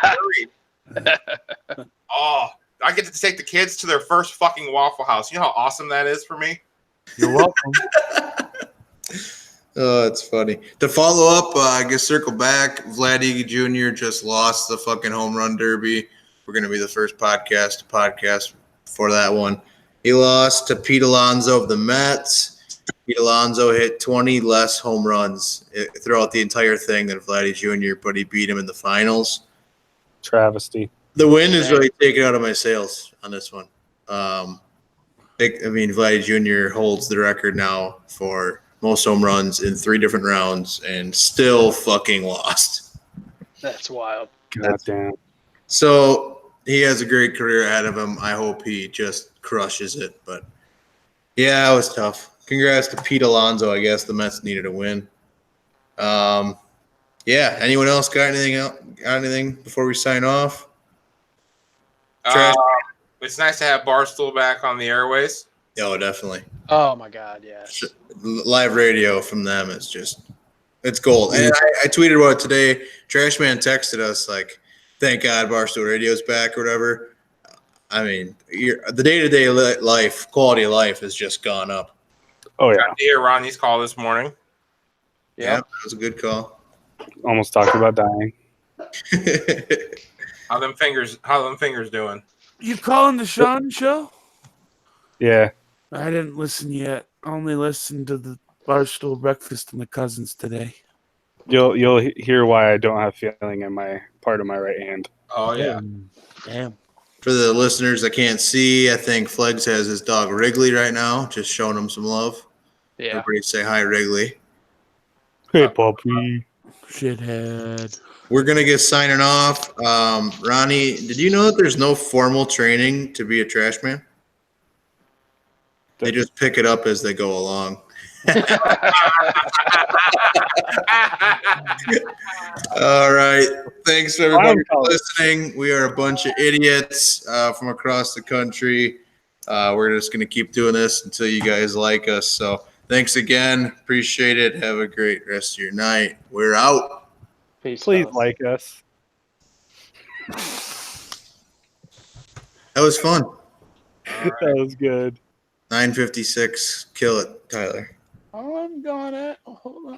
Missouri. Oh, I get to take the kids to their first fucking Waffle House. You know how awesome that is for me? You're welcome. Oh, it's funny. To follow up, I guess circle back. Vladdy Jr. just lost the fucking home run derby. We're going to be the first podcast for that one. He lost to Pete Alonso of the Mets. Pete Alonso hit 20 less home runs throughout the entire thing than Vladdy Jr., but he beat him in the finals. Travesty. The win is really taken out of my sails on this one. Vladdy Jr. holds the record now for most home runs in 3 different rounds and still fucking lost. That's wild. God damn. So he has a great career ahead of him. I hope he just crushes it. But yeah, it was tough. Congrats to Pete Alonso. I guess the Mets needed a win. Yeah. Anyone else got anything before we sign off? Trash. It's nice to have Barstool back on the airways. Oh, definitely. Oh my God, yes. Live radio from them is just, it's gold. And I tweeted about it today. Trashman texted us like, thank God Barstool Radio's back or whatever. I mean, the day-to-day life, quality of life has just gone up. Oh yeah. Got to hear Ronnie's call this morning. Yeah, that was a good call. Almost talked about dying. How them fingers doing? You calling the Sean show? Yeah. I didn't listen yet. I only listened to the Barstool Breakfast and the Cousins today. You'll hear why I don't have feeling in my part of my right hand. Oh yeah. Damn. For the listeners that can't see, I think Flegs has his dog Wrigley right now, just showing him some love. Yeah. Everybody say hi, Wrigley. Hey, puppy. Shithead. We're going to get signing off. Ronnie, did you know that there's no formal training to be a trash man? They just pick it up as they go along. All right. Thanks, everybody, for listening. We are a bunch of idiots from across the country. We're just going to keep doing this until you guys like us. So thanks again. Appreciate it. Have a great rest of your night. We're out. Peace, Please fellas. like us. That was fun. That was good. 9:56. Kill it, Tyler. Oh, I'm gonna. Hold on.